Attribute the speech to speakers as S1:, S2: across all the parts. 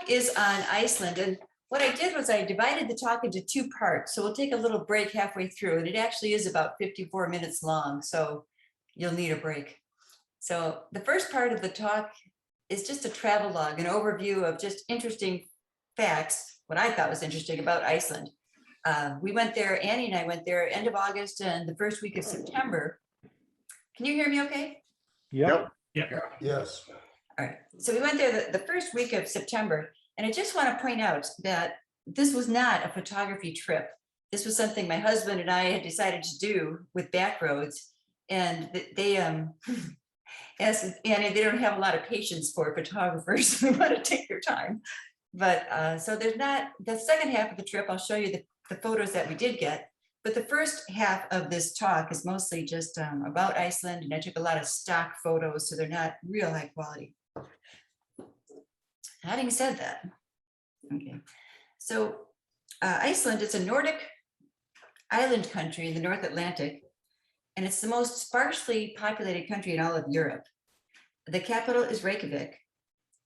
S1: talk is on Iceland, and what I did was I divided the talk into two parts. So we'll take a little break halfway through, and it actually is about 54 minutes long, so you'll need a break. So the first part of the talk is just a travel log, an overview of just interesting facts, what I thought was interesting about Iceland. We went there, Annie and I went there end of August and the first week of September. Can you hear me okay?
S2: Yep.
S3: Yes.
S1: All right, so we went there the first week of September, and I just want to point out that this was not a photography trip. This was something my husband and I had decided to do with Backroads, and they as Annie, they don't have a lot of patience for photographers. We want to take their time, but so there's not the second half of the trip. I'll show you the photos that we did get. But the first half of this talk is mostly just about Iceland, and I took a lot of stock photos, so they're not real high quality. Having said that, okay, so Iceland is a Nordic island country in the North Atlantic, and it's the most sparsely populated country in all of Europe. The capital is Reykjavik,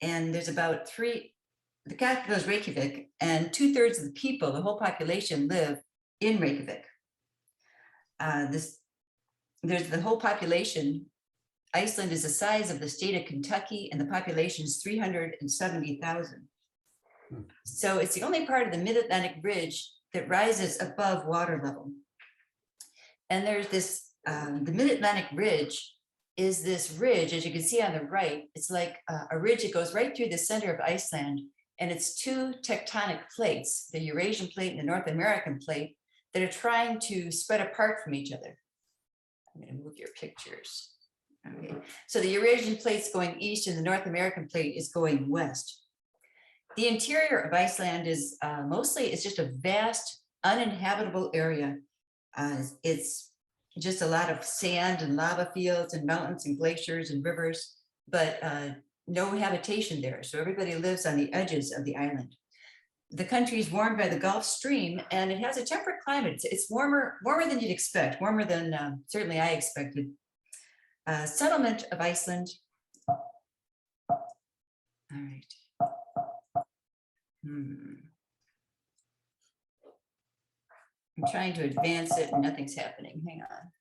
S1: and there's about the capital is Reykjavik, and 2/3 of the people, the whole population, live in Reykjavik. There's the whole population. Iceland is the size of the state of Kentucky, and the population is 370,000. So it's the only part of the Mid-Atlantic ridge that rises above water level. And there's this, the Mid-Atlantic ridge is this ridge, as you can see on the right. It's like a ridge that goes right through the center of Iceland, and it's two tectonic plates, the Eurasian plate and the North American plate, that are trying to spread apart from each other. I'm going to move your pictures. Okay, so the Eurasian plate's going east and the North American plate is going west. The interior of Iceland is it's just a vast, uninhabitable area. It's just a lot of sand and lava fields and mountains and glaciers and rivers, but no habitation there. So everybody lives on the edges of the island. The country is warmed by the Gulf Stream, and it has a temperate climate. It's warmer than you'd expect, warmer than certainly I expected. Settlement of Iceland. All right. I'm trying to advance it and nothing's happening. Hang on.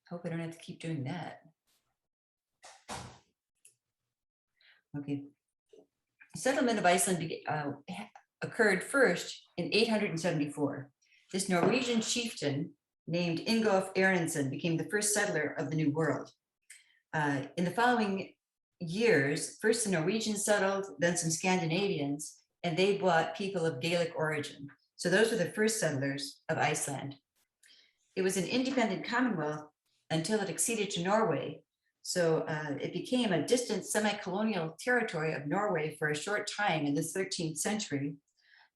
S1: Hope I don't have to keep doing that. Okay. Settlement of Iceland occurred first in 874. This Norwegian chieftain named Ingolf Erlendsson became the first settler of the New World. In the following years, first the Norwegians settled, then some Scandinavians, and they brought people of Gaelic origin. So those were the first settlers of Iceland. It was an independent commonwealth until it acceded to Norway. So it became a distant semi-colonial territory of Norway for a short time in the 13th century,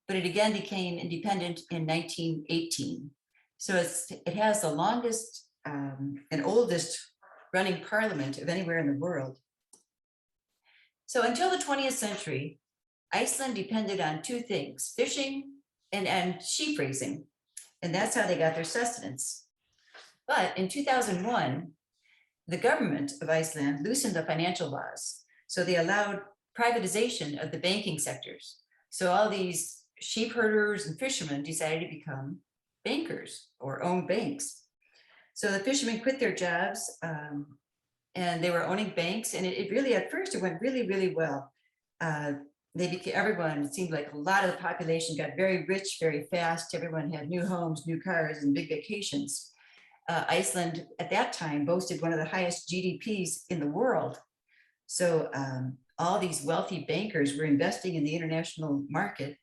S1: but it again became independent in 1918. So it has the longest and oldest running parliament of anywhere in the world. So until the 20th century, Iceland depended on two things: fishing and sheep raising. And that's how they got their sustenance. But in 2001, the government of Iceland loosened the financial laws. So they allowed privatization of the banking sectors. So all these sheep herders and fishermen decided to become bankers or own banks. So the fishermen quit their jobs and they were owning banks. And it really, at first, it went really, really well. Everyone, it seemed like a lot of the population got very rich very fast. Everyone had new homes, new cars, and big vacations. Iceland at that time boasted one of the highest GDPs in the world. So all these wealthy bankers were investing in the international market.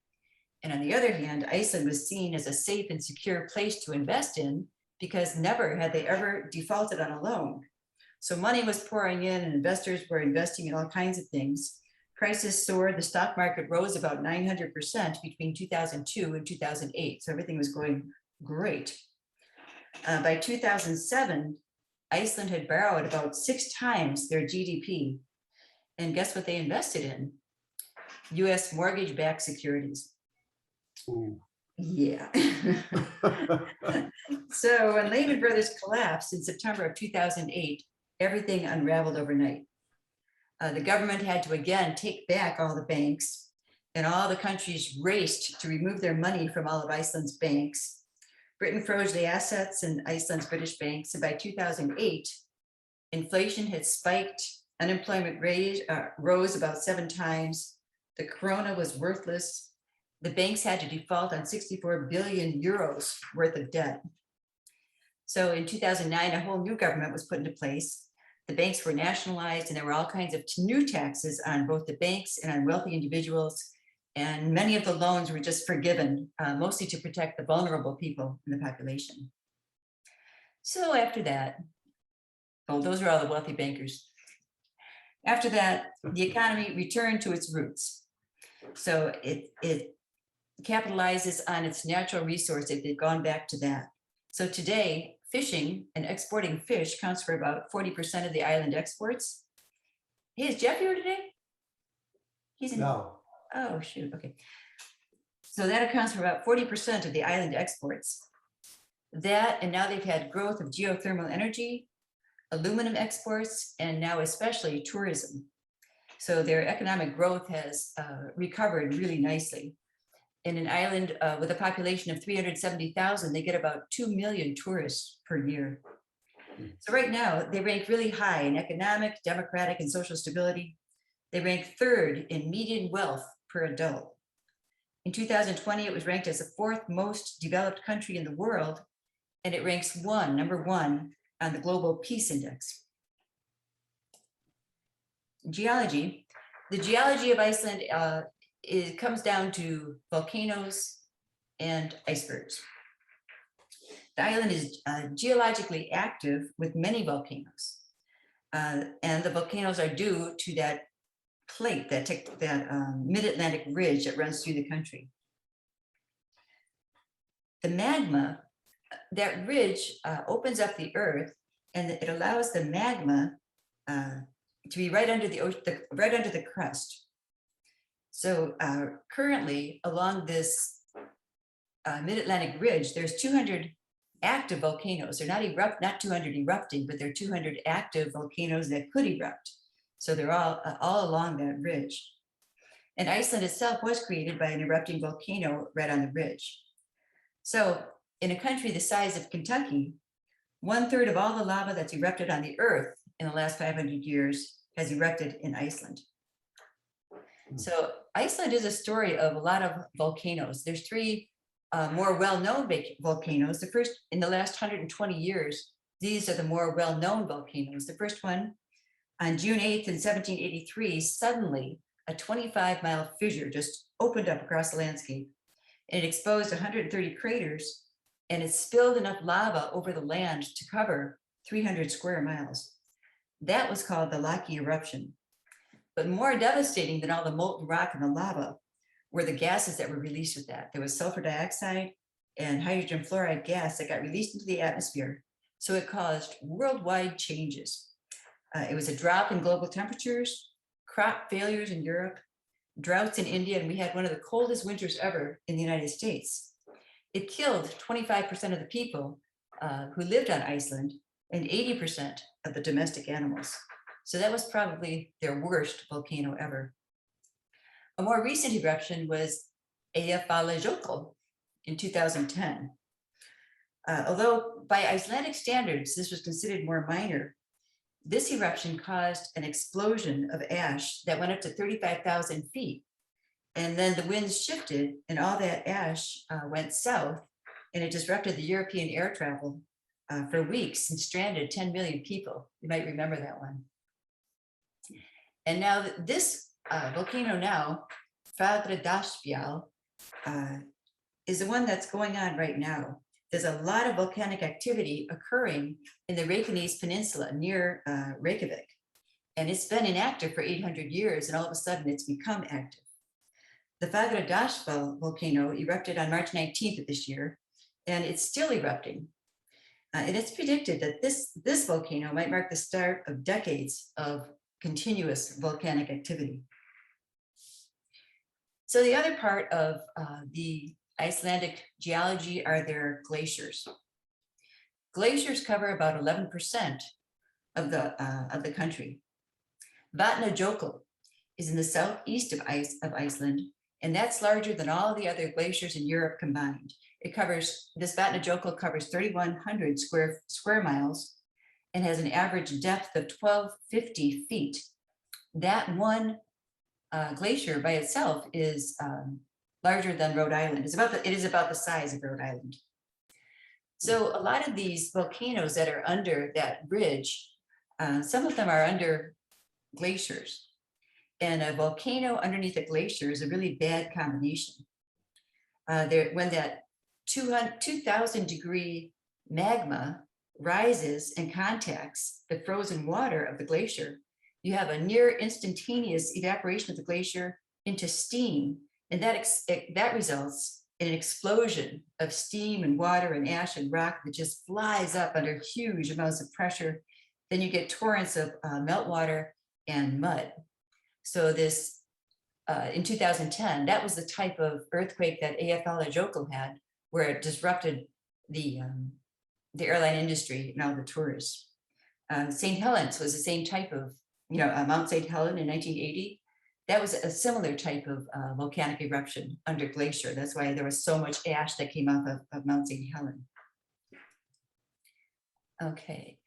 S1: And on the other hand, Iceland was seen as a safe and secure place to invest in because never had they ever defaulted on a loan. So money was pouring in and investors were investing in all kinds of things. Prices soared, the stock market rose about 900% between 2002 and 2008. So everything was going great. By 2007, Iceland had borrowed about 6 times their GDP. And guess what they invested in? US mortgage-backed securities.
S3: Ooh.
S1: Yeah. So when Lehman Brothers collapsed in September of 2008, everything unraveled overnight. The government had to again take back all the banks, and all the countries raced to remove their money from all of Iceland's banks. Britain froze the assets in Iceland's British banks, and by 2008, inflation had spiked, unemployment rose about 7 times, the krona was worthless, the banks had to default on 64 billion euros worth of debt. So in 2009, a whole new government was put into place. The banks were nationalized, and there were all kinds of new taxes on both the banks and on wealthy individuals. And many of the loans were just forgiven, mostly to protect the vulnerable people in the population. So after that, oh, those are all the wealthy bankers. After that, the economy returned to its roots. So it capitalizes on its natural resources. They've gone back to that. So today, fishing and exporting fish counts for about 40% of the island exports. Hey, is Jeff here today? He's in.
S2: No.
S1: Oh, shoot. Okay. So that accounts for about 40% of the island exports. That, and now they've had growth of geothermal energy, aluminum exports, and now especially tourism. So their economic growth has recovered really nicely. In an island with a population of 370,000, they get about 2 million tourists per year. So right now, they rank really high in economic, democratic, and social stability. They rank 3rd in median wealth per adult. In 2020, it was ranked as the 4th most developed country in the world, and it ranks number one on the Global Peace Index. Geology. The geology of Iceland it comes down to volcanoes and icebergs. The island is geologically active with many volcanoes. And the volcanoes are due to that plate, that mid-Atlantic ridge that runs through the country. The magma, that ridge opens up the earth, and it allows the magma to be right under the crust. So currently along this mid-Atlantic ridge, there's 200 active volcanoes. They're not 200 erupting, but they're 200 active volcanoes that could erupt. So they're all along that ridge. And Iceland itself was created by an erupting volcano right on the ridge. So in a country the size of Kentucky, 1/3 of all the lava that's erupted on the earth in the last 500 years has erupted in Iceland. So Iceland is a story of a lot of volcanoes. There's 3 more well-known volcanoes. The first, in the last 120 years, these are the more well-known volcanoes. The first one, on June 8th in 1783, suddenly a 25-mile fissure just opened up across the landscape, and it exposed 130 craters, and it spilled enough lava over the land to cover 300 square miles. That was called the Laki eruption. But more devastating than all the molten rock and the lava were the gases that were released with that. There was sulfur dioxide and hydrogen fluoride gas that got released into the atmosphere. So it caused worldwide changes. It was a drop in global temperatures, crop failures in Europe, droughts in India, and we had one of the coldest winters ever in the United States. It killed 25% of the people who lived on Iceland and 80% of the domestic animals. So that was probably their worst volcano ever. A more recent eruption was Eyjafjallajökull in 2010. Although by Icelandic standards, this was considered more minor, this eruption caused an explosion of ash that went up to 35,000 feet. And then the winds shifted and all that ash went south, and it disrupted the European air travel for weeks and stranded 10 million people. You might remember that one. And now this volcano now, Fagradalsfjall, is the one that's going on right now. There's a lot of volcanic activity occurring in the Reykjanes Peninsula near Reykjavik. And it's been inactive for 800 years, and all of a sudden it's become active. The Fagradalsfjall volcano erupted on March 19th of this year, and it's still erupting. And it's predicted that this volcano might mark the start of decades of continuous volcanic activity. So the other part of the Icelandic geology are their glaciers. glaciers cover about 11% of the country. Vatnajökull is in the southeast of Iceland, and that's larger than all the other glaciers in Europe combined. This Vatnajökull covers 3,100 square miles and has an average depth of 1,250 feet. That one glacier by itself is larger than Rhode Island. It is about the size of Rhode Island. So a lot of these volcanoes that are under that ridge, some of them are under glaciers. And a volcano underneath a glacier is a really bad combination. When that 2,000 degree magma rises and contacts the frozen water of the glacier, you have a near instantaneous evaporation of the glacier into steam, and that results in an explosion of steam and water and ash and rock that just flies up under huge amounts of pressure. Then you get torrents of meltwater and mud. So this, in 2010, that was the type of earthquake that Eyjafjallajökull had, where it disrupted the airline industry and all the tourists. St. Helens was the same type of, Mount St. Helen in 1980. That was a similar type of volcanic eruption under glacier. That's why there was so much ash that came off of Mount St. Helen. Okay,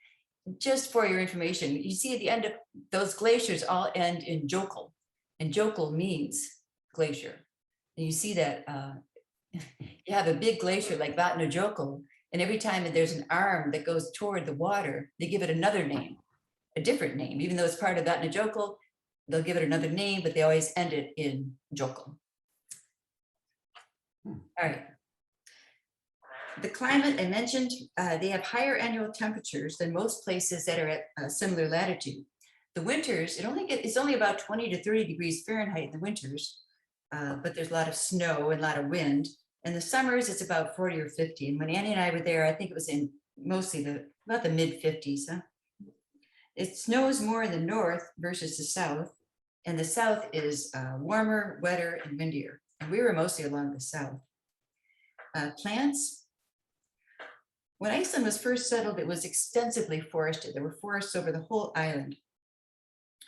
S1: just for your information, you see at the end of those glaciers all end in Jökull, and Jökull means glacier. And you see that you have a big glacier like Vatnajökull, and every time that there's an arm that goes toward the water, they give it another name, a different name. Even though it's part of Vatnajökull, they'll give it another name, but they always end it in Jökull. All right. The climate I mentioned, they have higher annual temperatures than most places that are at a similar latitude. The winters, it's only about 20 to 30 degrees Fahrenheit in the winters, but there's a lot of snow and a lot of wind. And the summers, it's about 40 or 50. And when Annie and I were there, I think it was in mostly about the mid 50s. Huh? It snows more in the north versus the south. And the south is warmer, wetter, and windier. And we were mostly along the south. Plants. When Iceland was first settled, it was extensively forested. There were forests over the whole island.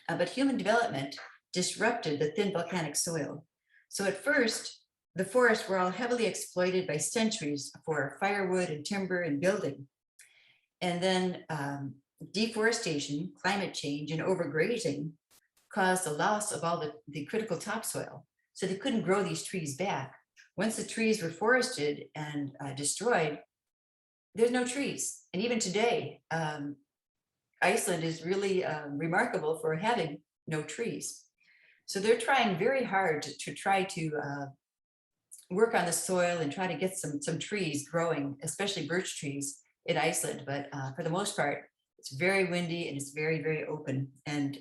S1: But human development disrupted the thin volcanic soil. So at first, the forests were all heavily exploited by centuries for firewood and timber and building. And then deforestation, climate change, and overgrazing caused the loss of all the critical topsoil. So they couldn't grow these trees back. Once the trees were forested and destroyed, there's no trees. And even today, Iceland is really remarkable for having no trees. So they're trying very hard to try to work on the soil and try to get some trees growing, especially birch trees in Iceland. But for the most part, it's very windy and it's very, very open. And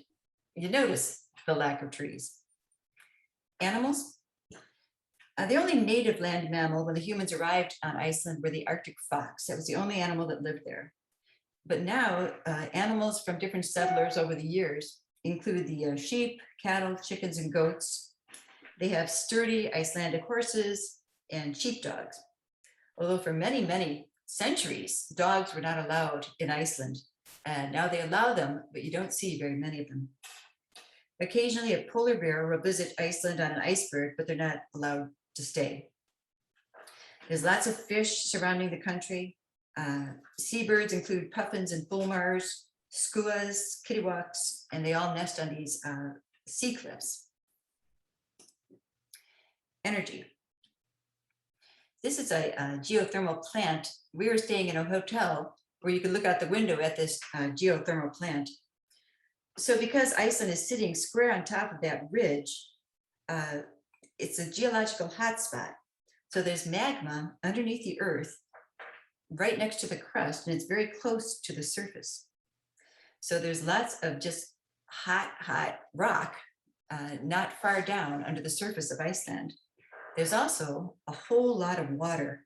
S1: you notice the lack of trees. Animals. The only native land mammal when the humans arrived on Iceland were the Arctic fox. That was the only animal that lived there. But now animals from different settlers over the years include the sheep, cattle, chickens, and goats. They have sturdy Icelandic horses and sheepdogs. Although for many, many centuries, dogs were not allowed in Iceland. And now they allow them, but you don't see very many of them. Occasionally, a polar bear will visit Iceland on an iceberg, but they're not allowed to stay. There's lots of fish surrounding the country. Seabirds include puffins and fulmars, skuas, kittiwaks, and they all nest on these sea cliffs. Energy. This is a geothermal plant. We were staying in a hotel where you could look out the window at this geothermal plant. So because Iceland is sitting square on top of that ridge, it's a geological hotspot. So there's magma underneath the earth right next to the crust, and it's very close to the surface. So there's lots of just hot rock not far down under the surface of Iceland. There's also a whole lot of water.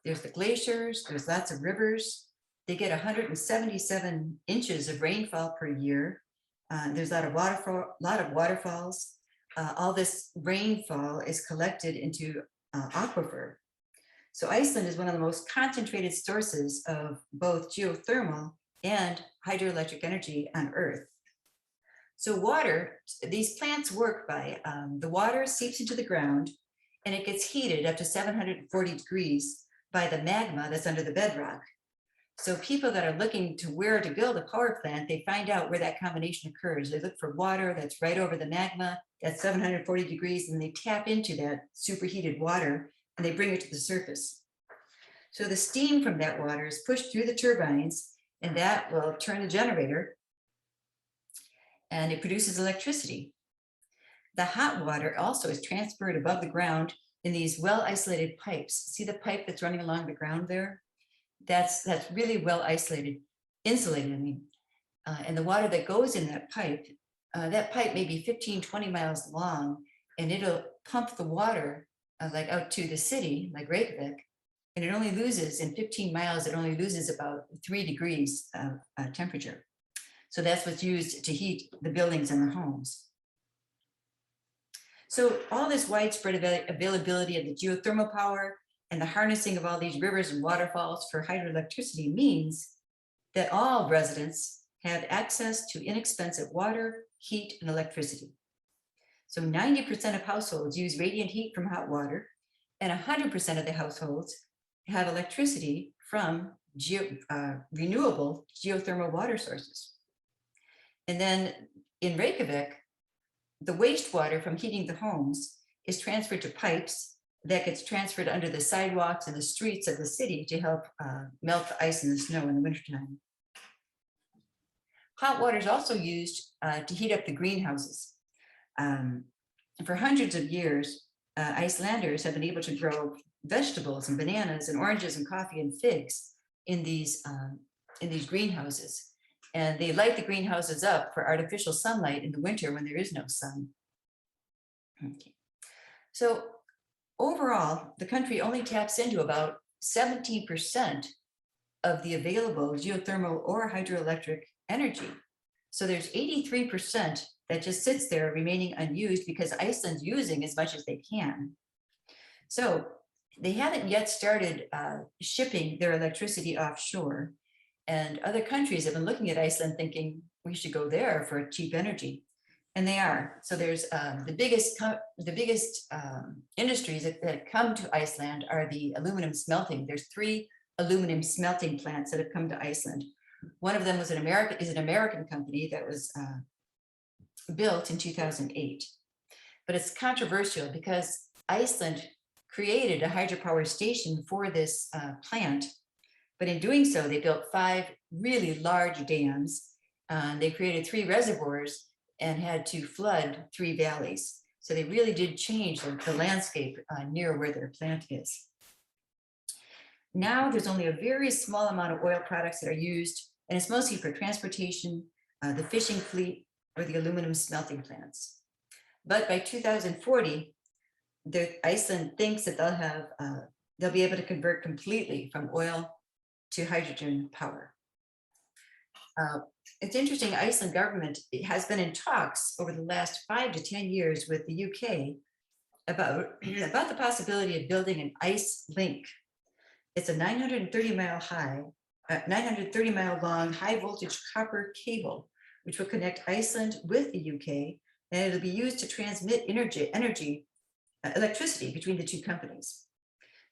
S1: There's the glaciers, there's lots of rivers. They get 177 inches of rainfall per year. There's a lot of waterfalls. All this rainfall is collected into aquifer. So Iceland is one of the most concentrated sources of both geothermal and hydroelectric energy on Earth. So water, these plants work by, the water seeps into the ground and it gets heated up to 740 degrees by the magma that's under the bedrock. So people that are looking to where to build a power plant, they find out where that combination occurs. They look for water that's right over the magma, that's 740 degrees, and they tap into that superheated water and they bring it to the surface. So the steam from that water is pushed through the turbines and that will turn the generator and it produces electricity. The hot water also is transferred above the ground in these well-isolated pipes. See the pipe that's running along the ground there? That's really well isolated, insulated, I mean. And the water that goes in that pipe may be 15, 20 miles long, and it'll pump the water like out to the city, like Reykjavik, and it only loses, in 15 miles, it only loses about 3 degrees of temperature. So that's what's used to heat the buildings and the homes. So all this widespread availability of the geothermal power and the harnessing of all these rivers and waterfalls for hydroelectricity means that all residents have access to inexpensive water, heat, and electricity. So 90% of households use radiant heat from hot water, and 100% of the households have electricity from renewable geothermal water sources. And then in Reykjavik, the wastewater from heating the homes is transferred to pipes that gets transferred under the sidewalks and the streets of the city to help melt the ice and the snow in the wintertime. Hot water is also used to heat up the greenhouses. For hundreds of years, Icelanders have been able to grow vegetables and bananas and oranges and coffee and figs in these greenhouses. And they light the greenhouses up for artificial sunlight in the winter when there is no sun. Okay. So overall, the country only taps into about 17% of the available geothermal or hydroelectric energy. So there's 83% that just sits there remaining unused because Iceland's using as much as they can. So they haven't yet started shipping their electricity offshore. And other countries have been looking at Iceland thinking we should go there for cheap energy. And they are. So there's the biggest industries that come to Iceland are the aluminum smelting. There's 3 aluminum smelting plants that have come to Iceland. One of them is an American company that was built in 2008. But it's controversial because Iceland created a hydropower station for this plant. But in doing so, they built 5 really large dams. They created 3 reservoirs and had to flood 3 valleys. So they really did change the landscape near where their plant is. Now there's only a very small amount of oil products that are used, and it's mostly for transportation, the fishing fleet, or the aluminum smelting plants. But by 2040, Iceland thinks that they'll be able to convert completely from oil to hydrogen power. It's interesting, Iceland government has been in talks over the last 5 to 10 years with the UK about the possibility of building an ice link. It's a 930 mile long high voltage copper cable, which will connect Iceland with the UK, and it'll be used to transmit electricity between the 2 companies.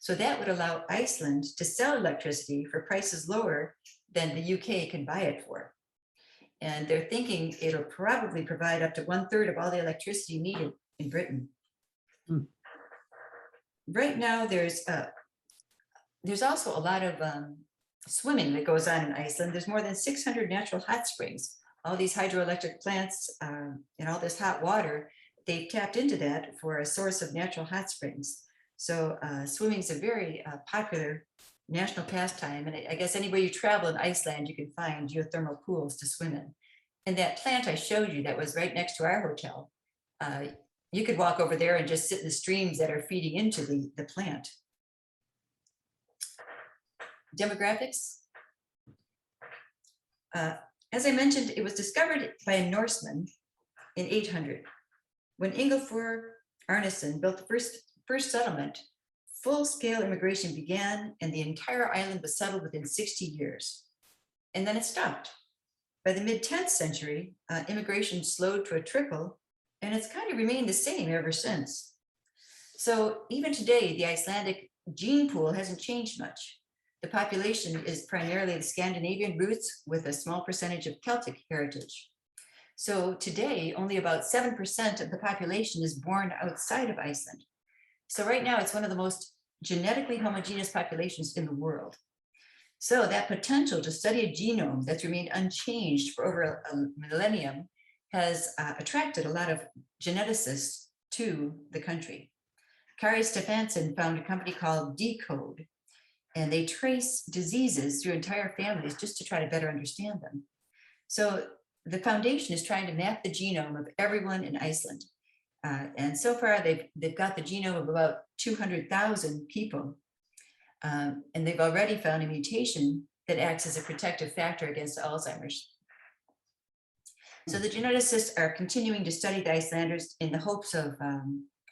S1: So that would allow Iceland to sell electricity for prices lower than the UK can buy it for. And they're thinking it'll probably provide up to 1/3 of all the electricity needed in Britain. Right now, there's also a lot of swimming that goes on in Iceland. There's more than 600 natural hot springs. All these hydroelectric plants and all this hot water, they've tapped into that for a source of natural hot springs. So swimming is a very popular national pastime. And I guess anywhere you travel in Iceland, you can find geothermal pools to swim in. And that plant I showed you that was right next to our hotel, you could walk over there and just sit in the streams that are feeding into the plant. Demographics. As I mentioned, it was discovered by a Norseman in 800. When Ingolfur Arnason built the first settlement, full-scale immigration began and the entire island was settled within 60 years. And then it stopped. By the mid-10th century, immigration slowed to a trickle, and it's kind of remained the same ever since. So even today, the Icelandic gene pool hasn't changed much. The population is primarily of Scandinavian roots with a small percentage of Celtic heritage. So today, only about 7% of the population is born outside of Iceland. So right now, it's one of the most genetically homogeneous populations in the world. So that potential to study a genome that's remained unchanged for over a millennium has attracted a lot of geneticists to the country. Kari Stefansson founded a company called Decode, and they trace diseases through entire families just to try to better understand them. So the foundation is trying to map the genome of everyone in Iceland. And so far, they've got the genome of about 200,000 people. And they've already found a mutation that acts as a protective factor against Alzheimer's. So the geneticists are continuing to study the Icelanders in the hopes of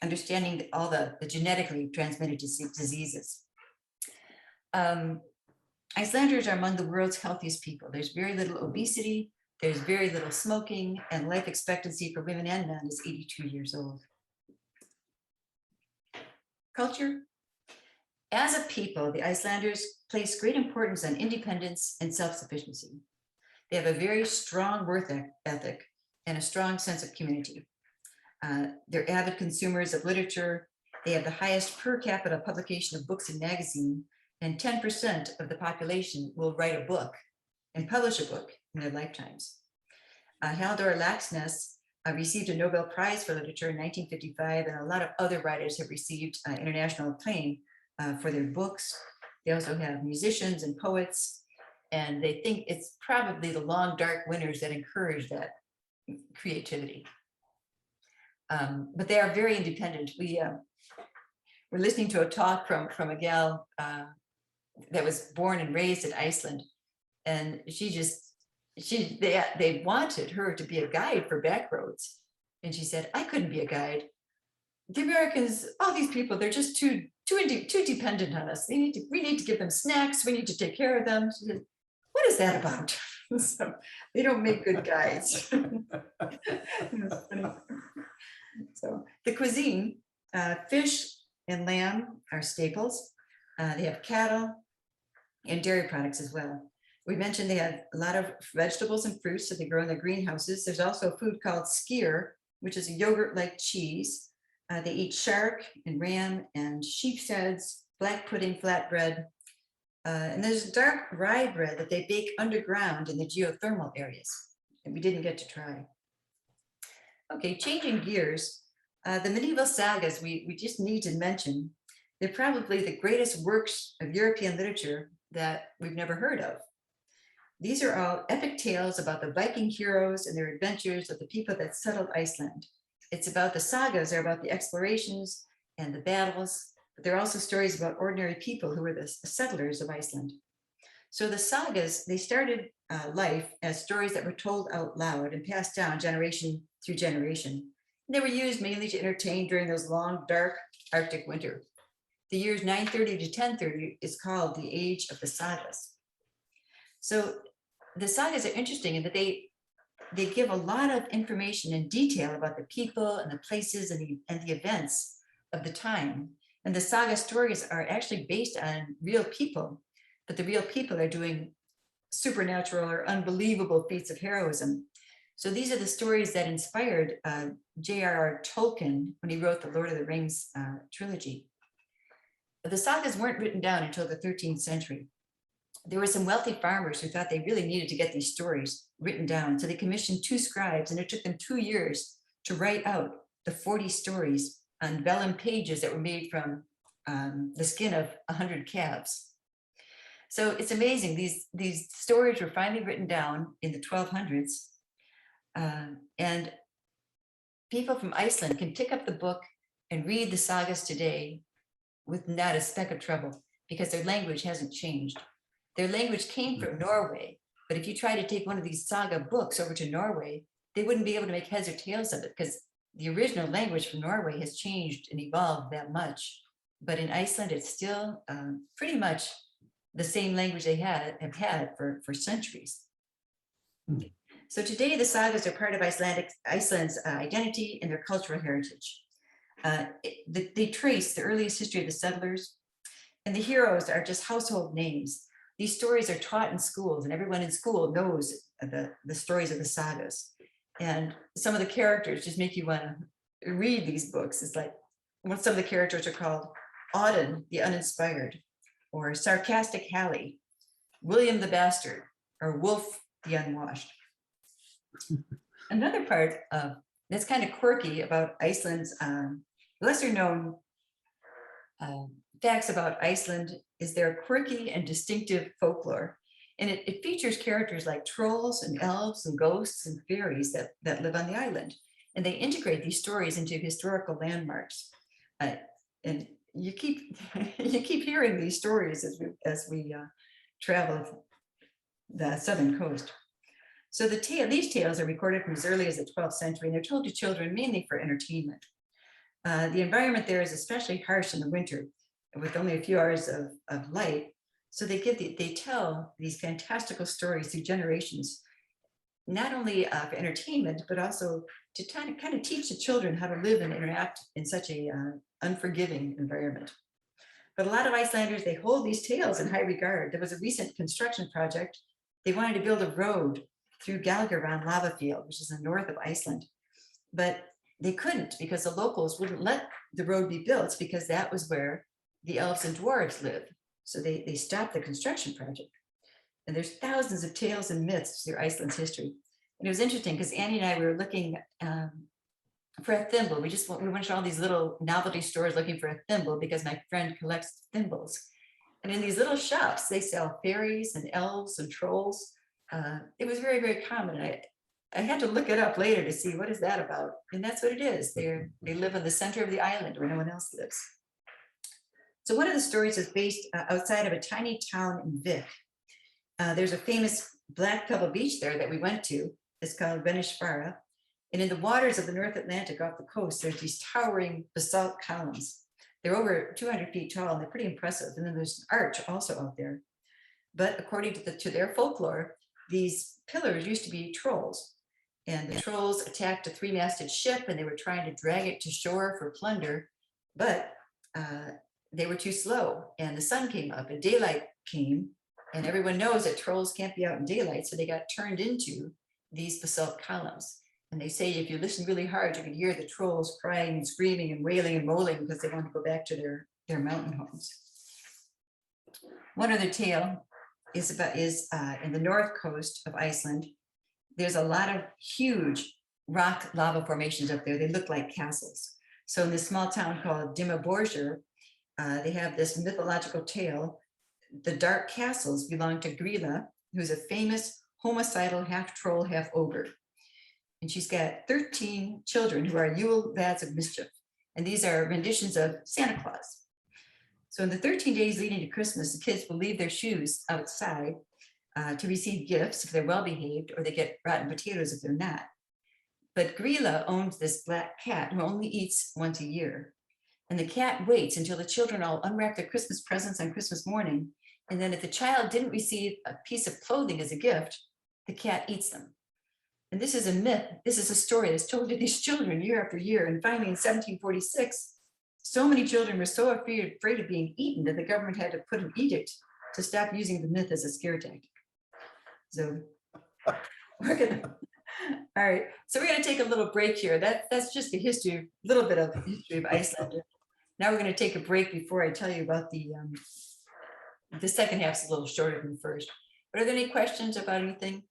S1: understanding all the genetically transmitted diseases. Icelanders are among the world's healthiest people. There's very little obesity, there's very little smoking, and life expectancy for women and men is 82 years old. Culture. As a people, the Icelanders place great importance on independence and self-sufficiency. They have a very strong work ethic and a strong sense of community. They're avid consumers of literature. They have the highest per capita publication of books and magazines, and 10% of the population will write a book and publish a book in their lifetimes. Halldór Laxness received a Nobel Prize for Literature in 1955, and a lot of other writers have received international acclaim for their books. They also have musicians and poets, and they think it's probably the long, dark winters that encourage that creativity. But they are very independent. We're listening to a talk from a gal that was born and raised in Iceland, and they wanted her to be a guide for back roads, and she said, "I couldn't be a guide. The Americans, all these people, they're just too dependent on us. We need to give them snacks. We need to take care of them." She said, "What is that about?" So they don't make good guides. So the cuisine, fish and lamb are staples. They have cattle and dairy products as well. We mentioned they have a lot of vegetables and fruits that they grow in their greenhouses. There's also a food called skyr, which is a yogurt-like cheese. They eat shark and ram and sheep's heads, black pudding, flatbread. And there's dark rye bread that they bake underground in the geothermal areas, and we didn't get to try. Okay, changing gears. The medieval sagas we just need to mention. They're probably the greatest works of European literature that we've never heard of. These are all epic tales about the Viking heroes and their adventures of the people that settled Iceland. It's about the sagas, are about the explorations and the battles, but they're also stories about ordinary people who were the settlers of Iceland. So the sagas, they started life as stories that were told out loud and passed down generation through generation. And they were used mainly to entertain during those long, dark Arctic winter. The years 930 to 1030 is called the Age of the Sagas. So the sagas are interesting in that they give a lot of information and detail about the people and the places and the events of the time. And the saga stories are actually based on real people, but the real people are doing supernatural or unbelievable feats of heroism. So these are the stories that inspired J.R.R. Tolkien when he wrote the Lord of the Rings trilogy. But the sagas weren't written down until the 13th century. There were some wealthy farmers who thought they really needed to get these stories written down. So they commissioned 2 scribes, and it took them 2 years to write out the 40 stories on vellum pages that were made from the skin of 100 calves. So it's amazing. These stories were finally written down in the 1200s. And people from Iceland can pick up the book and read the sagas today with not a speck of trouble, because their language hasn't changed. Their language came from Norway, but if you try to take one of these saga books over to Norway, they wouldn't be able to make heads or tails of it, because the original language from Norway has changed and evolved that much. but in Iceland, it's still pretty much the same language they have had for centuries. So today, the sagas are part of Iceland's identity and their cultural heritage. They trace the earliest history of the settlers, and the heroes are just household names. These stories are taught in schools, and everyone in school knows the stories of the sagas. And some of the characters just make you want to read these books. It's like some of the characters are called Auden, the uninspired, or Sarcastic Hallie, William the Bastard, or Wolf the unwashed. Another part that's kind of quirky about Iceland's lesser known facts about Iceland is their quirky and distinctive folklore. And it features characters like trolls and elves and ghosts and fairies that live on the island. And they integrate these stories into historical landmarks. And you keep hearing these stories as we travel the southern coast. So these tales are recorded from as early as the 12th century, and they're told to children mainly for entertainment. The environment there is especially harsh in the winter, with only a few hours of light. So they tell these fantastical stories through generations, not only for entertainment, but also to kind of teach the children how to live and interact in such a unforgiving environment. But a lot of Icelanders, they hold these tales in high regard. There was a recent construction project. They wanted to build a road through Galgaran lava field, which is in the north of Iceland. But they couldn't because the locals wouldn't let the road be built because that was where the elves and dwarves lived. So they stopped the construction project. And there's thousands of tales and myths through Iceland's history. And it was interesting because Annie and I were looking for a thimble. We went to all these little novelty stores looking for a thimble because my friend collects thimbles. And in these little shops, they sell fairies and elves and trolls. It was very, very common. I had to look it up later to see what is that about. And that's what it is. They live in the center of the island where no one else lives. So one of the stories is based outside of a tiny town in Vik. There's a famous black pebble beach there that we went to. It's called Venishvara. And in the waters of the North Atlantic off the coast, there's these towering basalt columns. They're over 200 feet tall and they're pretty impressive. And then there's an arch also out there. But according to their folklore, these pillars used to be trolls. And the trolls attacked a three-masted ship and they were trying to drag it to shore for plunder. But they were too slow and the sun came up and daylight came. And everyone knows that trolls can't be out in daylight. So they got turned into these basalt columns. And they say if you listen really hard, you can hear the trolls crying and screaming and wailing and moaning because they want to go back to their mountain homes. One other tale is in the north coast of Iceland. There's a lot of huge rock lava formations up there. They look like castles. So in this small town called Dimmaborgir, they have this mythological tale. The dark castles belong to Grilla, who's a famous homicidal half troll, half ogre. And she's got 13 children who are Yule lads of mischief. And these are renditions of Santa Claus. So in the 13 days leading to Christmas, the kids will leave their shoes outside to receive gifts if they're well behaved, or they get rotten potatoes if they're not. But Grilla owns this black cat who only eats once a year. And the cat waits until the children all unwrap their Christmas presents on Christmas morning. And then if the child didn't receive a piece of clothing as a gift, the cat eats them. And this is a myth. This is a story that's told to these children year after year. And finally in 1746, so many children were so afraid of being eaten that the government had to put an edict to stop using the myth as a scare tactic. So all right. So we're gonna take a little break here. That's just the history, a little bit of the history of Iceland. Now we're gonna take a break before I tell you about the second half's a little shorter than the first. But are there any questions about anything?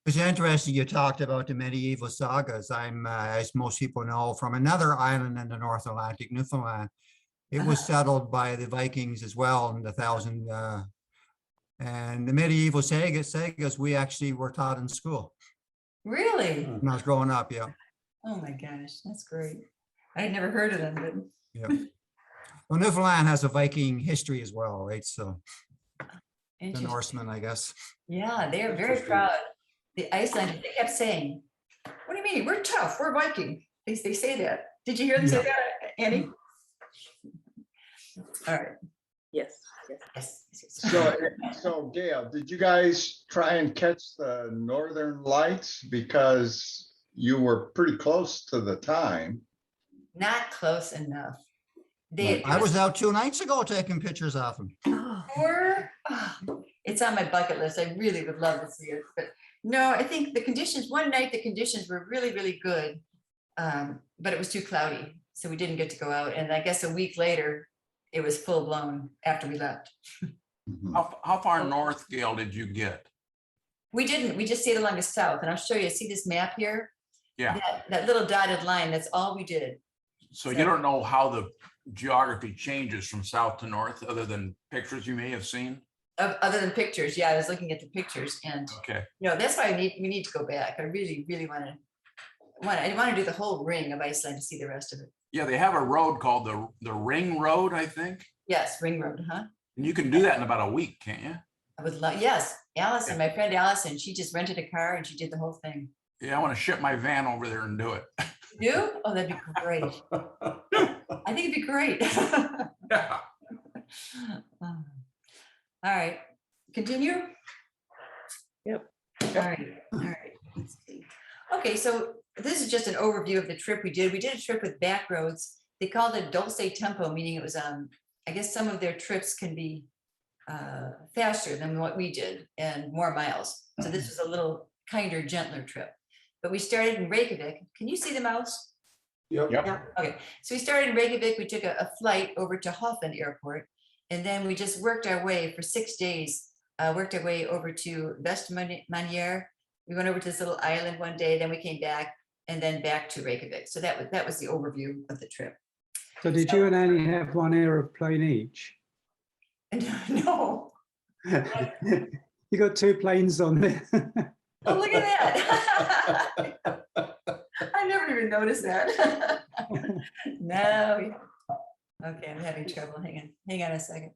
S2: It's interesting you talked about the medieval sagas. I'm, as most people know, from another island in the North Atlantic, Newfoundland. It was settled by the Vikings as well in the and the medieval sagas we actually were taught in school.
S1: Really?
S2: When I was growing up, yeah.
S1: Oh my gosh, that's great. I had never heard of them, but
S2: yeah. Well, Newfoundland has a Viking history as well, right? So the Norsemen, I guess.
S1: Yeah, they are very proud. The Icelanders, they kept saying, "What do you mean? We're tough. We're Viking." They say that. Did you hear them say that, Annie? All right.
S3: Yes, yes.
S1: Yes. yes, yes.
S4: So Gail, did you guys try and catch the northern lights? Because you were pretty close to the time.
S1: Not close enough.
S2: I was out 2 nights ago taking pictures of them.
S1: It's on my bucket list. I really would love to see it, but no, I think the conditions, one night, the conditions were really, really good. But it was too cloudy, so we didn't get to go out. And I guess a week later, it was full blown after we left.
S4: Mhm.
S5: How far north, Gail, did you get?
S1: We didn't, we just stayed along the south, and I'll show you, see this map here?
S5: Yeah,
S1: That little dotted line, that's all we did.
S5: so you don't know how the geography changes from south to north, other than pictures you may have seen?
S1: Other than pictures, yeah, I was looking at the pictures, and
S5: Okay,
S1: that's why we need to go back. I really, really I want to do the whole ring of Iceland to see the rest of it.
S5: yeah, they have a road called the Ring Road, I think,
S1: Yes, Ring Road, huh?
S5: and you can do that in about a week, can't you?
S1: I would love, yes, Allison, my friend Allison, she just rented a car and she did the whole thing.
S5: Yeah, I want to ship my van over there and do it.
S1: You? Oh, that'd be great. I think it'd be great.
S5: Yeah.
S1: All right, continue?
S3: Yep.
S1: All right, let's see. Okay, so this is just an overview of the trip we did. We did a trip with back roads. They called it Dulce Tempo, meaning it was, I guess some of their trips can be faster than what we did and more miles. So this was a little kinder, gentler trip. But we started in Reykjavik. Can you see the mouse?
S4: Yep.
S1: Okay, so we started in Reykjavik. We took a flight over to Hoffen Airport, and then we just worked our way for 6 days. Worked our way over to Vestmannaeyjar. We went over to this little island one day, then we came back, and then back to Reykjavik. So that was the overview of the trip.
S6: So did you and Annie have one aeroplane each?
S1: No,
S6: You got 2 planes on there.
S1: oh, look at that. I never even noticed that. No. Okay, I'm having trouble. Hang on a second.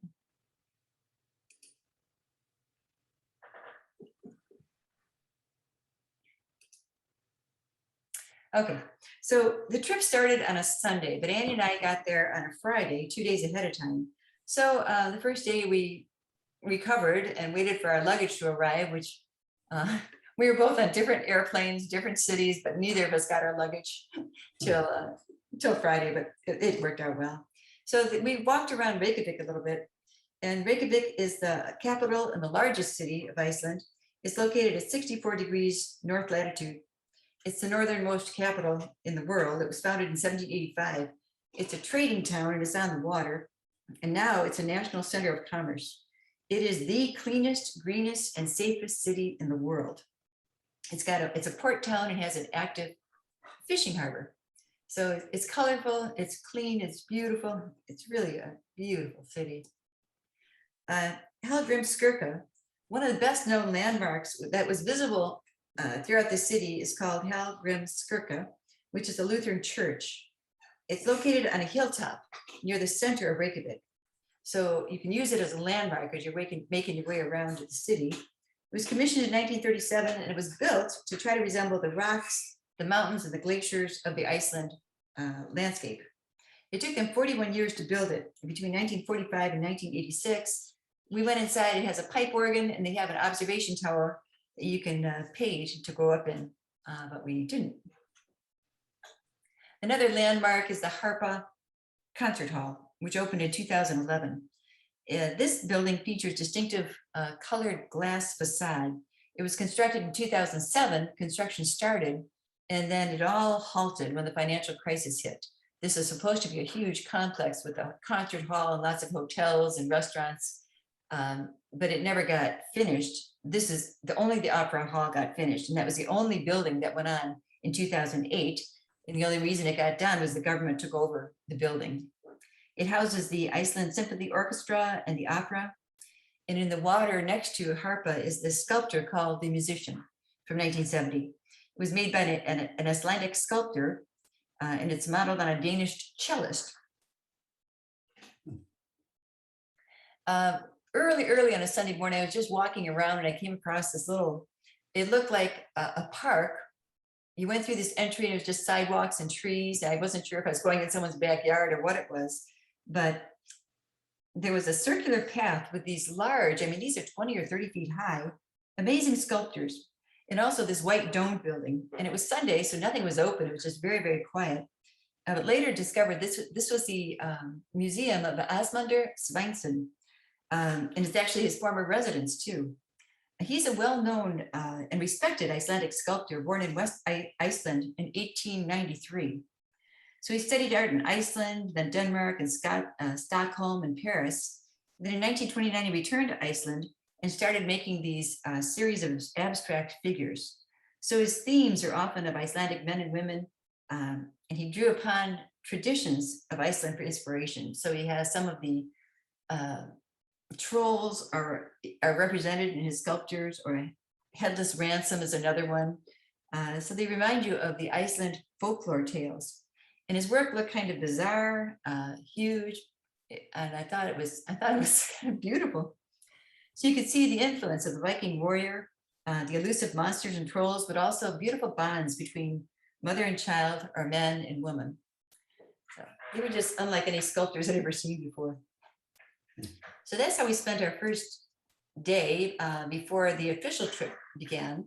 S1: Okay, so the trip started on a Sunday, but Annie and I got there on a Friday, 2 days ahead of time. So the first day we recovered and waited for our luggage to arrive, which we were both on different airplanes, different cities, but neither of us got our luggage till Friday, but it worked out well. So we walked around Reykjavik a little bit, and Reykjavik is the capital and the largest city of Iceland. It's located at 64 degrees north latitude. It's the northernmost capital in the world. It was founded in 1785. It's a trading town and it's on the water. And now it's a national center of commerce. It is the cleanest, greenest, and safest city in the world. It's a port town and has an active fishing harbor. So it's colorful, it's clean, it's beautiful. It's really a beautiful city. Hallgrímskirkja, one of the best known landmarks that was visible throughout the city, is called Hallgrímskirkja, which is a Lutheran church. It's located on a hilltop near the center of Reykjavik. So you can use it as a landmark as you're making your way around the city. It was commissioned in 1937, and it was built to try to resemble the rocks, the mountains, and the glaciers of the Iceland landscape. It took them 41 years to build it. Between 1945 and 1986, we went inside. It has a pipe organ, and they have an observation tower that you can pay to go up in, but we didn't. Another landmark is the Harpa Concert Hall, which opened in 2011. This building features distinctive colored glass facade. It was constructed in 2007, construction started, and then it all halted when the financial crisis hit. This is supposed to be a huge complex with a concert hall and lots of hotels and restaurants, but it never got finished. This is only the Opera Hall got finished, and that was the only building that went on in 2008. And the only reason it got done was the government took over the building. It houses the Iceland Symphony Orchestra and the opera. And in the water next to Harpa is this sculpture called The Musician from 1970. It was made by an Icelandic sculptor, and it's modeled on a Danish cellist. Early on a Sunday morning, I was just walking around and I came across this it looked like a park. You went through this entry and it was just sidewalks and trees. I wasn't sure if I was going in someone's backyard or what it was, but there was a circular path with these large, I mean, these are 20 or 30 feet high, amazing sculptures. And also this white domed building. And it was Sunday, so nothing was open. It was just very, very quiet. But later discovered this was the museum of Asmundur Sveinsson. And it's actually his former residence too. He's a well-known and respected Icelandic sculptor born in West Iceland in 1893. So he studied art in Iceland, then Denmark and Stockholm and Paris. Then in 1929, he returned to Iceland and started making these series of abstract figures. So his themes are often of Icelandic men and women, and he drew upon traditions of Iceland for inspiration. So he has some of the trolls are represented in his sculptures, or headless ransom is another one. So they remind you of the Iceland folklore tales. And his work looked kind of bizarre, huge, and I thought it was kind of beautiful. So you could see the influence of the Viking warrior, the elusive monsters and trolls, but also beautiful bonds between mother and child, or man and woman. So they were just unlike any sculptors I'd ever seen before. So that's how we spent our first day before the official trip began.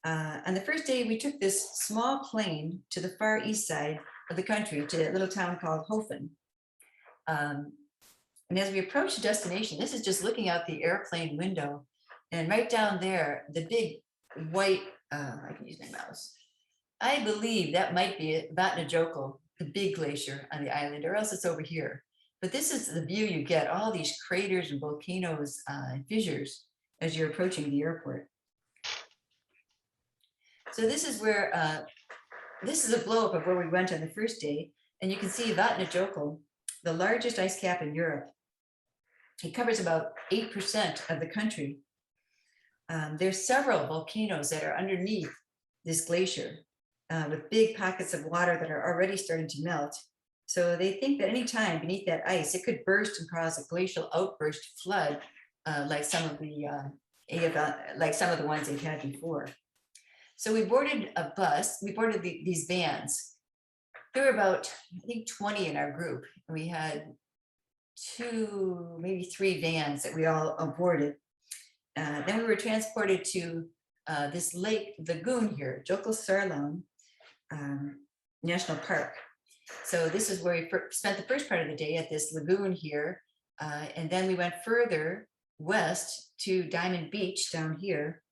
S1: On the first day, we took this small plane to the far east side of the country, to a little town called Hofen. And as we approached the destination, this is just looking out the airplane window, and right down there, the big white, I can use my mouse. I believe that might be Vatnajökull, the big glacier on the island, or else it's over here. But this is the view you get, all these craters and volcanoes and fissures as you're approaching the airport. So this is where, this is a blow-up of where we went on the first day. And you can see Vatnajökull, the largest ice cap in Europe. It covers about 8% of the country. There's several volcanoes that are underneath this glacier with big pockets of water that are already starting to melt. So they think that any time beneath that ice, it could burst and cause a glacial outburst flood, like some of the ones they've had before. So we boarded a bus. We boarded these vans. There were about, I think, 20 in our group. We had 2, maybe 3 vans that we all boarded. Then we were transported to this lake lagoon here, Jökulsárlón National Park. So this is where we spent the first part of the day, at this lagoon here. And then we went further west to Diamond Beach down here.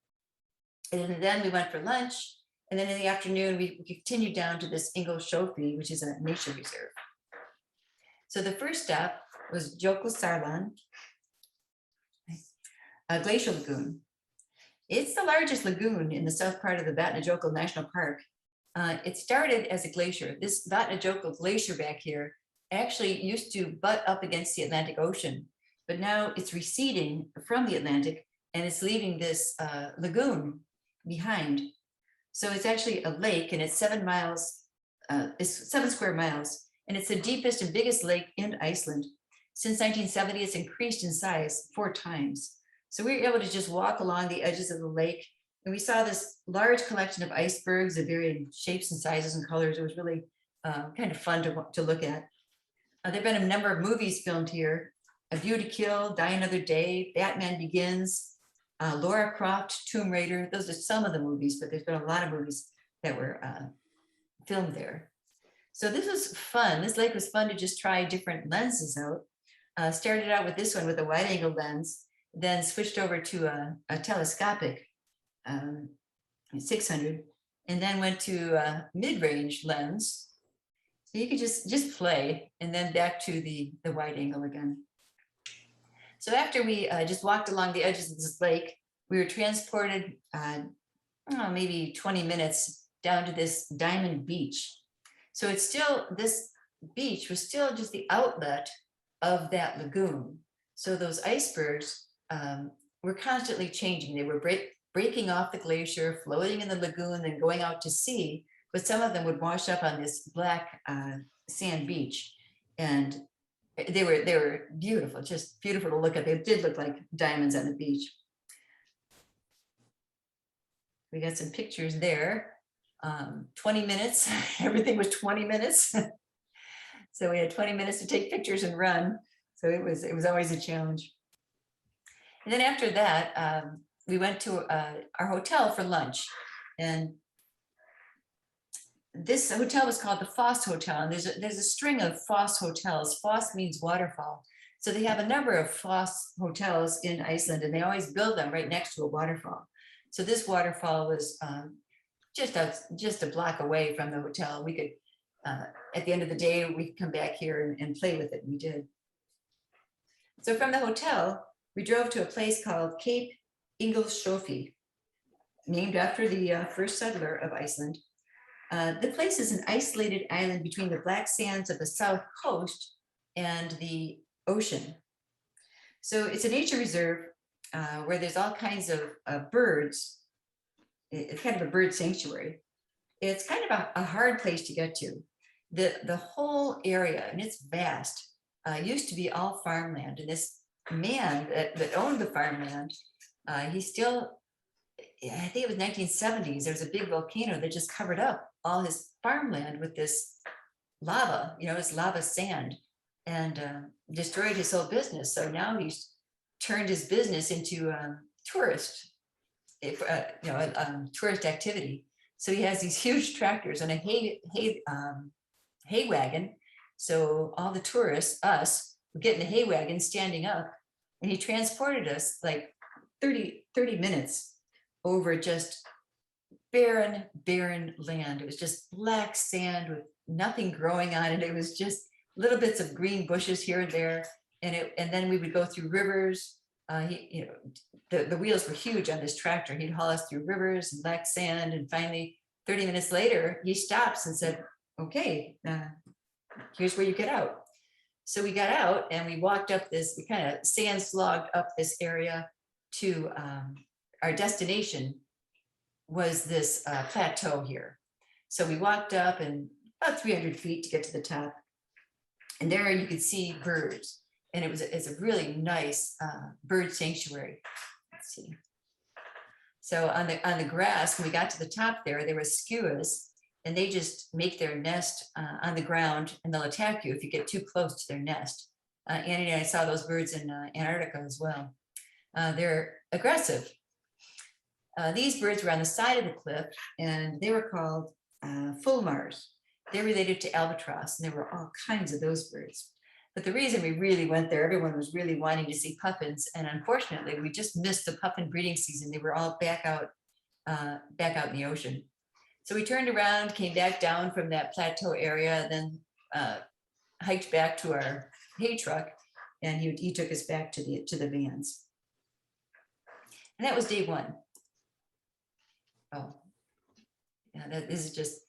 S1: And then we went for lunch. And then in the afternoon, we continued down to this Ingólfsfjöll, which is a nature reserve. So the first stop was Jökulsárlón Glacial Lagoon. It's the largest lagoon in the south part of the Vatnajökull National Park. It started as a glacier. This Vatnajökull glacier back here actually used to butt up against the Atlantic Ocean, but now it's receding from the Atlantic and it's leaving this lagoon behind. So it's actually a lake, and it's 7 miles, it's 7 square miles, and it's the deepest and biggest lake in Iceland. Since 1970, it's increased in size 4 times. So we were able to just walk along the edges of the lake, and we saw this large collection of icebergs of varying shapes and sizes and colors. It was really kind of fun to look at. There have been a number of movies filmed here: A View to Kill, Die Another Day, Batman Begins, Lara Croft, Tomb Raider. Those are some of the movies, but there's been a lot of movies that were filmed there. So this was fun. This lake was fun to just try different lenses out. Started out with this one with a wide angle lens, then switched over to a telescopic 600, and then went to a mid-range lens. So you could just play, and then back to the wide angle again. So after we just walked along the edges of this lake, we were transported maybe 20 minutes down to this Diamond Beach. So it's still, this beach was still just the outlet of that lagoon. So those icebergs were constantly changing. They were breaking off the glacier, floating in the lagoon, then going out to sea, but some of them would wash up on this black sand beach. And they were beautiful, just beautiful to look at. They did look like diamonds on the beach. We got some pictures there. 20 minutes, everything was 20 minutes. So we had 20 minutes to take pictures and run. So it was always a challenge. And then after that, we went to our hotel for lunch. And this hotel was called the Foss Hotel. And there's a string of Foss hotels. Foss means waterfall. So they have a number of Foss hotels in Iceland, and they always build them right next to a waterfall. So this waterfall was just a block away from the hotel. We could, at the end of the day, we could come back here and play with it. We did. So from the hotel, we drove to a place called Cape Ingolshofi, named after the first settler of Iceland. The place is an isolated island between the black sands of the south coast and the ocean. So it's a nature reserve where there's all kinds of birds. It's kind of a bird sanctuary. It's kind of a hard place to get to. The whole area, and it's vast, used to be all farmland. And this man that owned the farmland, he still, I think it was 1970s, there was a big volcano that just covered up all his farmland with this lava, it's lava sand, and destroyed his whole business. So now he's turned his business into tourist activity. So he has these huge tractors and a hay wagon. So all the tourists, us, would get in the hay wagon standing up, and he transported us like 30 minutes over just barren land. It was just black sand with nothing growing on it. It was just little bits of green bushes here and there. And then we would go through rivers. The wheels were huge on this tractor. He'd haul us through rivers and black sand. And finally, 30 minutes later, he stops and said, okay, here's where you get out. So we got out and we walked up this, we kind of sand slogged up this area to our destination was this plateau here. So we walked up and about 300 feet to get to the top. And there you could see birds. And it's a really nice bird sanctuary. Let's see. So on the grass, when we got to the top there were skuas, and they just make their nest on the ground, and they'll attack you if you get too close to their nest. Annie and I saw those birds in Antarctica as well. They're aggressive. These birds were on the side of the cliff, and they were called fulmars. They're related to albatross, and there were all kinds of those birds. But the reason we really went there, everyone was really wanting to see puffins, and unfortunately, we just missed the puffin breeding season. They were all back out in the ocean. So we turned around, came back down from that plateau area, then hiked back to our hay truck, and he took us back to the vans. And that was day one. Oh, yeah, this is just,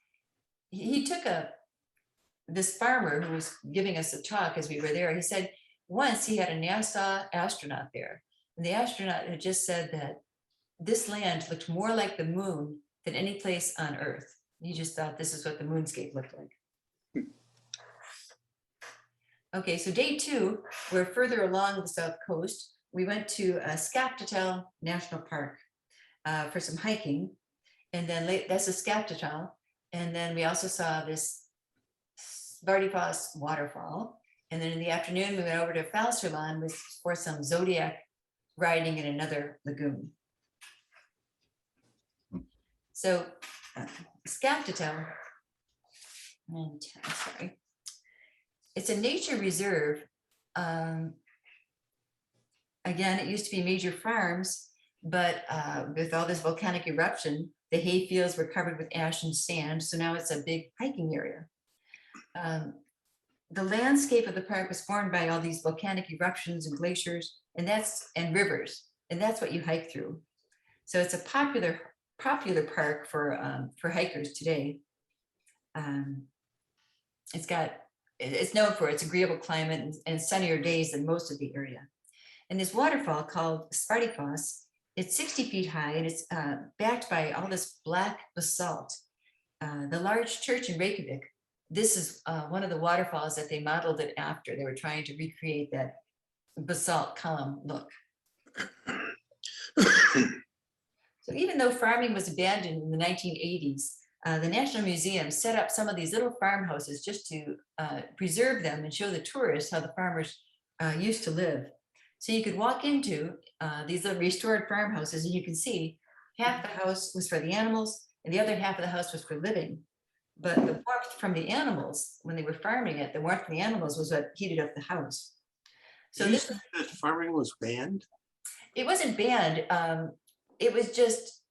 S1: he took this farmer who was giving us a talk as we were there. He said once he had a NASA astronaut there, and the astronaut had just said that this land looked more like the moon than any place on Earth. He just thought this is what the moonscape looked like. Okay, so day two, we're further along the south coast. We went to Skaptatal National Park for some hiking, and then that's a Skaptatal. And then we also saw this Svartifoss waterfall. And then in the afternoon, we went over to Falsterland for some zodiac riding in another lagoon. So Skaptatal, sorry, it's a nature reserve. Again, it used to be major farms, but with all this volcanic eruption, the hay fields were covered with ash and sand. So now it's a big hiking area. The landscape of the park was formed by all these volcanic eruptions and glaciers, and rivers, and that's what you hike through. So it's a popular park for hikers today. It's known for its agreeable climate and sunnier days than most of the area. And this waterfall called Svartifoss, it's 60 feet high, and it's backed by all this black basalt. The large church in Reykjavik, this is one of the waterfalls that they modeled it after. They were trying to recreate that basalt column look. So even though farming was abandoned in the 1980s, the National Museum set up some of these little farmhouses just to preserve them and show the tourists how the farmers used to live. So you could walk into these little restored farmhouses, and you can see half the house was for the animals and the other half of the house was for living. But the warmth from the animals, when they were farming it, the warmth from the animals was what heated up the house. So
S7: You
S1: this,
S7: said that farming was banned?
S1: it wasn't banned. It was just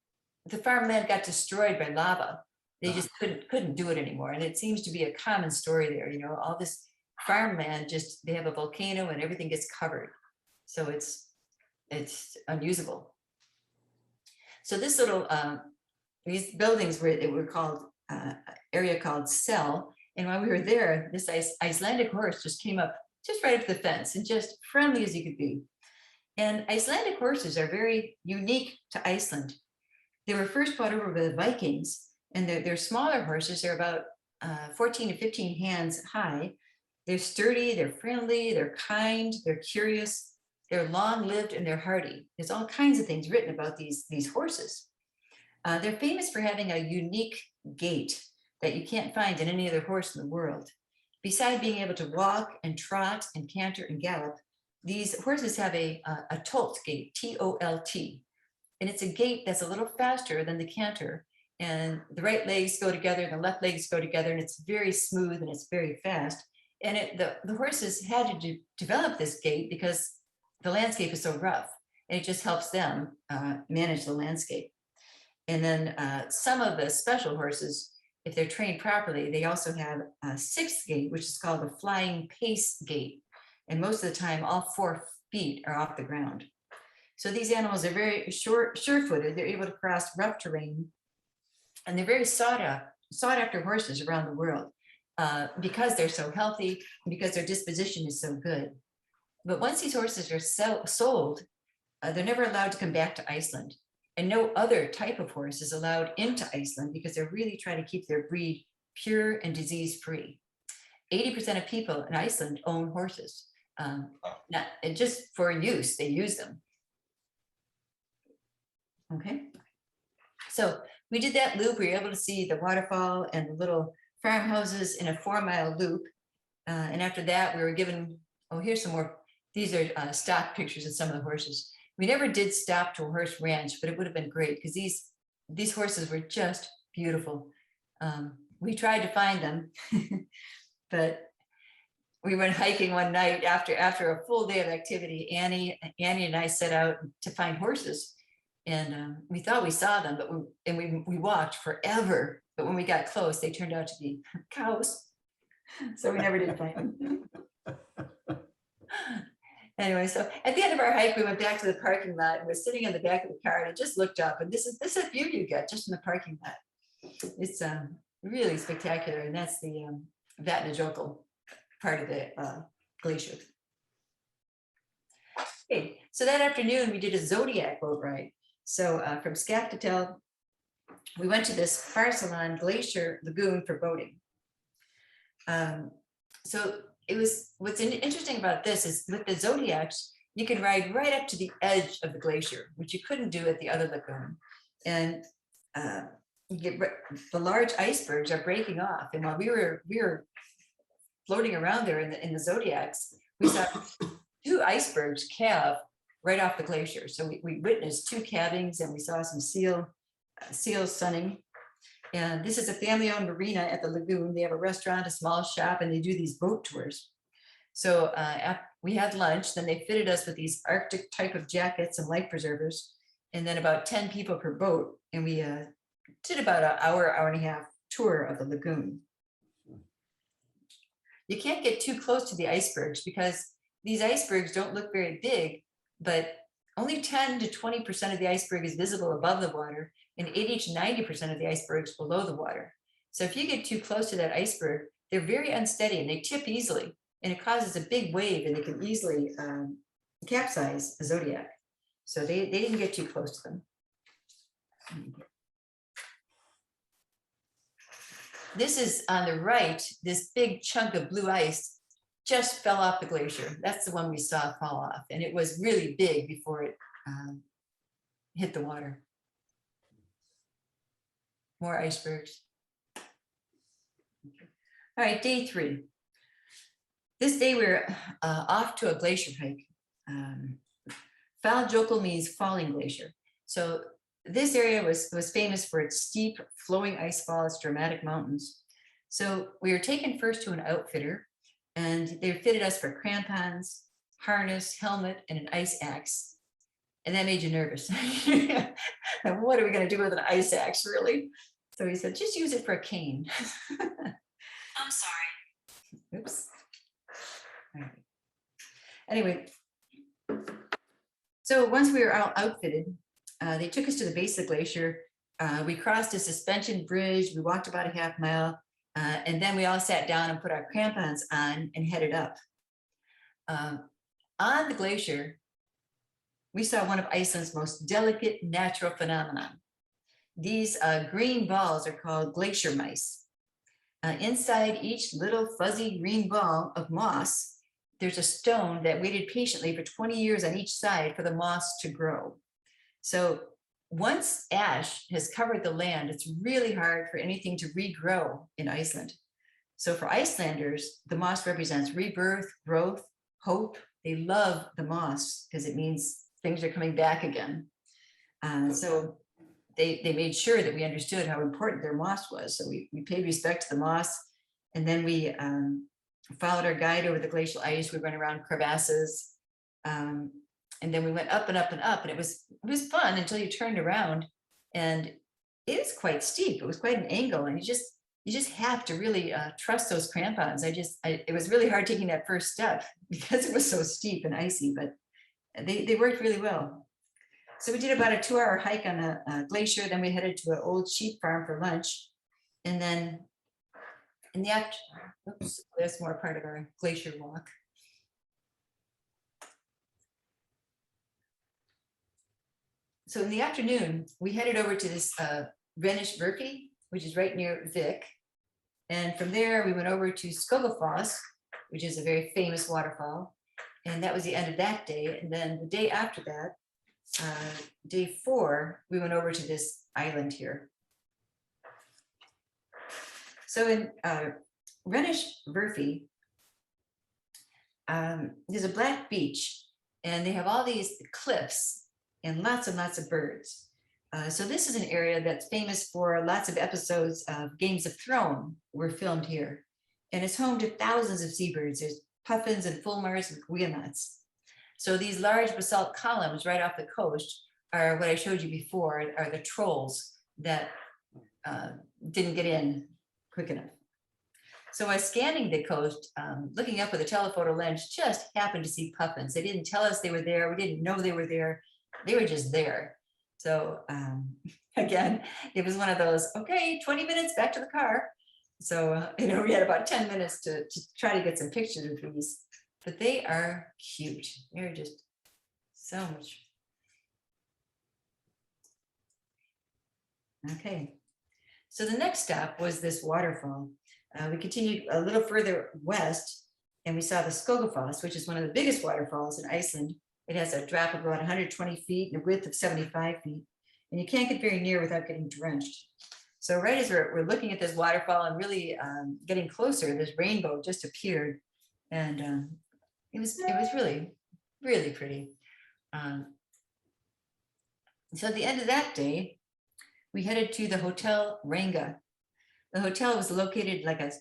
S1: the farmland got destroyed by lava. They just couldn't do it anymore. And it seems to be a common story there. You know, all this farmland, just they have a volcano and everything gets covered. So it's unusable. So this little these buildings were called area called Cell. And while we were there, this Icelandic horse just came up just right up to the fence and just friendly as you could be. And Icelandic horses are very unique to Iceland. They were first brought over by the Vikings, and they're smaller horses. They're about 14 to 15 hands high. They're sturdy, they're friendly, they're kind, they're curious, they're long-lived, and they're hardy. There's all kinds of things written about these horses. They're famous for having a unique gait that you can't find in any other horse in the world. Besides being able to walk and trot and canter and gallop, these horses have a tolt gait, T-O-L-T. And it's a gait that's a little faster than the canter. And the right legs go together and the left legs go together, and it's very smooth and it's very fast. And the horses had to develop this gait because the landscape is so rough, and it just helps them manage the landscape. And then some of the special horses, if they're trained properly, they also have a sixth gait, which is called the flying pace gait. And most of the time, all 4 feet are off the ground. So these animals are very sure-footed. They're able to cross rough terrain, and they're very sought after horses around the world because they're so healthy and because their disposition is so good. But once these horses are sold, they're never allowed to come back to Iceland. And no other type of horse is allowed into Iceland because they're really trying to keep their breed pure and disease-free. 80% of people in Iceland own horses. Not and just for use, they use them. Okay, so we did that loop. We were able to see the waterfall and the little farmhouses in a 4-mile loop. And after that, we were given, oh, here's some more. These are stock pictures of some of the horses. We never did stop to a horse ranch, but it would have been great because these horses were just beautiful. We tried to find them, but we went hiking one night after a full day of activity. Annie and I set out to find horses, and we thought we saw them, but we walked forever. But when we got close, they turned out to be cows, so we never did find them. Anyway, so at the end of our hike, we went back to the parking lot and we're sitting in the back of the car, and I just looked up, and this is a view you get just from the parking lot. It's really spectacular, and that's the Vatnajökull part of the glacier. Okay, so that afternoon we did a Zodiac boat ride. So from Skaftatel, we went to this Farsalon Glacier Lagoon for boating. So it was, what's interesting about this is with the Zodiacs, you can ride right up to the edge of the glacier, which you couldn't do at the other lagoon. And you get the large icebergs are breaking off. And while we were floating around there in the Zodiacs, we saw 2 icebergs calve right off the glacier. So we witnessed 2 calvings, and we saw some seals sunning. And this is a family-owned marina at the lagoon. They have a restaurant, a small shop, and they do these boat tours. So we had lunch, then they fitted us with these Arctic type of jackets and life preservers, and then about 10 people per boat. And we did about an hour and a half tour of the lagoon. You can't get too close to the icebergs because these icebergs don't look very big, but only 10 to 20% of the iceberg is visible above the water, and 80 to 90% of the iceberg is below the water. So if you get too close to that iceberg, they're very unsteady and they tip easily, and it causes a big wave, and they can easily capsize a Zodiac. So they didn't get too close to them. This is on the right, this big chunk of blue ice just fell off the glacier. That's the one we saw fall off, and it was really big before it hit the water. More icebergs. All right, day 3. This day we were off to a glacier hike. Falljokul means falling glacier. So this area was famous for its steep flowing ice falls, dramatic mountains. So we were taken first to an outfitter, and they fitted us for crampons, harness, helmet, and an ice axe. And that made you nervous. What are we going to do with an ice axe, really? So he said, just use it for a cane. I'm sorry. Oops. All right. Anyway, so once we were outfitted, they took us to the base of the glacier. We crossed a suspension bridge. We walked about a half mile, and then we all sat down and put our crampons on and headed up. On the glacier, we saw one of Iceland's most delicate natural phenomenon. These green balls are called glacier mice. Inside each little fuzzy green ball of moss, there's a stone that waited patiently for 20 years on each side for the moss to grow. So once ash has covered the land, it's really hard for anything to regrow in Iceland. So for Icelanders, the moss represents rebirth, growth, hope. They love the moss because it means things are coming back again. So they made sure that we understood how important their moss was. So we paid respect to the moss, and then we followed our guide over the glacial ice. We went around crevasses, and then we went up and up and up, and it was fun until you turned around, and it was quite steep. It was quite an angle, and you just have to really trust those crampons. It was really hard taking that first step because it was so steep and icy, but they worked really well. So we did about a 2-hour hike on a glacier. Then we headed to an old sheep farm for lunch. And then in the oops, there's more part of our glacier walk. So in the afternoon, we headed over to this Renish Verki, which is right near Vik. And from there, we went over to Skogafoss, which is a very famous waterfall. And that was the end of that day. And then the day after that, day 4, we went over to this island here. So in Renish Verfi, there's a black beach, and they have all these cliffs and lots of birds. So this is an area that's famous for lots of episodes of Games of Thrones were filmed here. And it's home to thousands of seabirds. There's puffins and fulmars and guillemots. So these large basalt columns right off the coast are what I showed you before, are the trolls that didn't get in quick enough. So I was scanning the coast, looking up with a telephoto lens, just happened to see puffins. They didn't tell us they were there. We didn't know they were there. They were just there. So again, it was one of those, okay, 20 minutes back to the car. So, we had about 10 minutes to try to get some pictures of these, but they are cute. They're just so much. Okay. So the next stop was this waterfall. We continued a little further west, and we saw the Skogafoss, which is one of the biggest waterfalls in Iceland. It has a drop of about 120 feet and a width of 75 feet, and you can't get very near without getting drenched. So right as we're looking at this waterfall and really getting closer, this rainbow just appeared, and it was really, really pretty. So at the end of that day, we headed to the Hotel Ranga. The hotel was located like a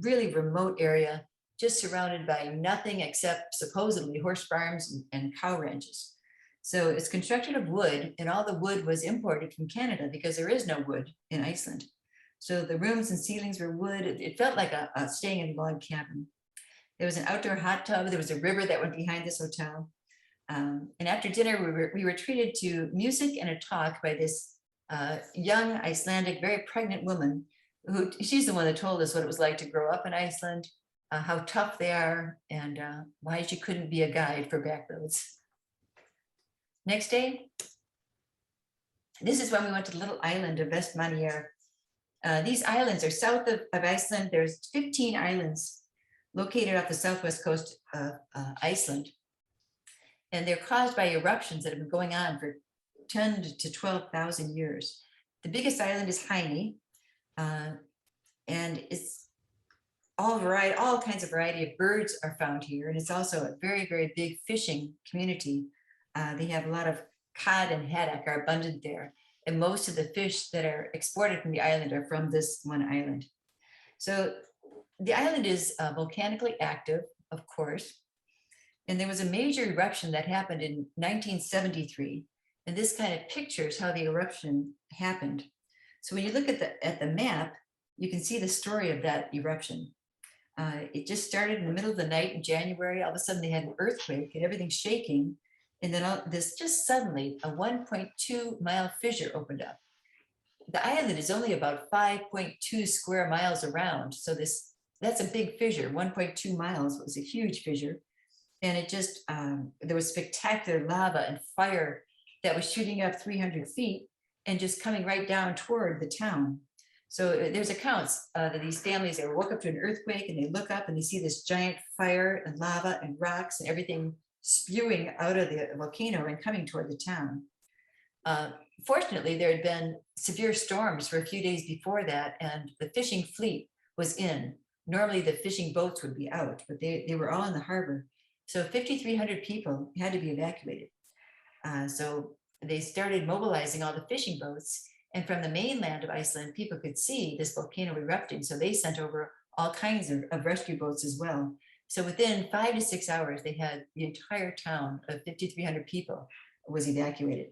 S1: really remote area, just surrounded by nothing except supposedly horse farms and cow ranches. So it's constructed of wood, and all the wood was imported from Canada because there is no wood in Iceland. So the rooms and ceilings were wood. It felt like a staying in a log cabin. There was an outdoor hot tub. There was a river that went behind this hotel. And after dinner, we were treated to music and a talk by this young Icelandic, very pregnant woman. She's the one that told us what it was like to grow up in Iceland, how tough they are, and why she couldn't be a guide for backroads. Next day, this is when we went to the little island of Vestmannaeyjar. These islands are south of Iceland. There's 15 islands located off the southwest coast of Iceland. And they're caused by eruptions that have been going on for 10 to 12,000 years. The biggest island is Heine, and all kinds of variety of birds are found here. And it's also a very, very big fishing community. They have a lot of cod and haddock are abundant there. And most of the fish that are exported from the island are from this one island. So the island is volcanically active, of course. And there was a major eruption that happened in 1973. And this kind of pictures how the eruption happened. So when you look at the map, you can see the story of that eruption. It just started in the middle of the night in January. All of a sudden they had an earthquake and everything's shaking. And then this just suddenly a 1.2-mile fissure opened up. The island is only about 5.2 square miles around. So that's a big fissure. 1.2 miles was a huge fissure. And it just, there was spectacular lava and fire that was shooting up 300 feet and just coming right down toward the town. So there's accounts that these families, they woke up to an earthquake and they look up and they see this giant fire and lava and rocks and everything spewing out of the volcano and coming toward the town. Fortunately, there had been severe storms for a few days before that, and the fishing fleet was in. Normally the fishing boats would be out, but they were all in the harbor. So 5,300 people had to be evacuated. So they started mobilizing all the fishing boats, and from the mainland of Iceland, people could see this volcano erupting. So they sent over all kinds of rescue boats as well. So within 5 to 6 hours, they had the entire town of 5,300 people was evacuated.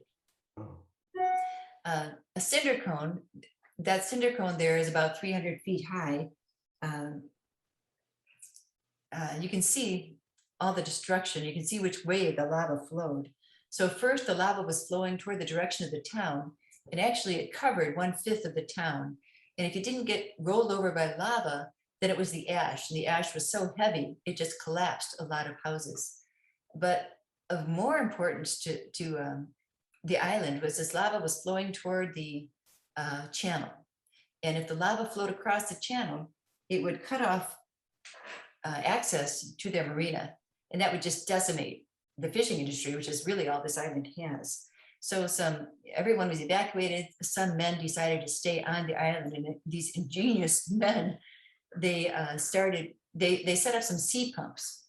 S1: A cinder cone, that cinder cone there is about 300 feet high. You can see all the destruction. You can see which way the lava flowed. So first the lava was flowing toward the direction of the town, and actually it covered 1/5 of the town. And if it didn't get rolled over by lava, then it was the ash, and the ash was so heavy, it just collapsed a lot of houses. But of more importance to the island was this lava was flowing toward the channel. And if the lava flowed across the channel, it would cut off access to their marina. And that would just decimate the fishing industry, which is really all this island has. So everyone was evacuated. Some men decided to stay on the island, and these ingenious men, they set up some sea pumps.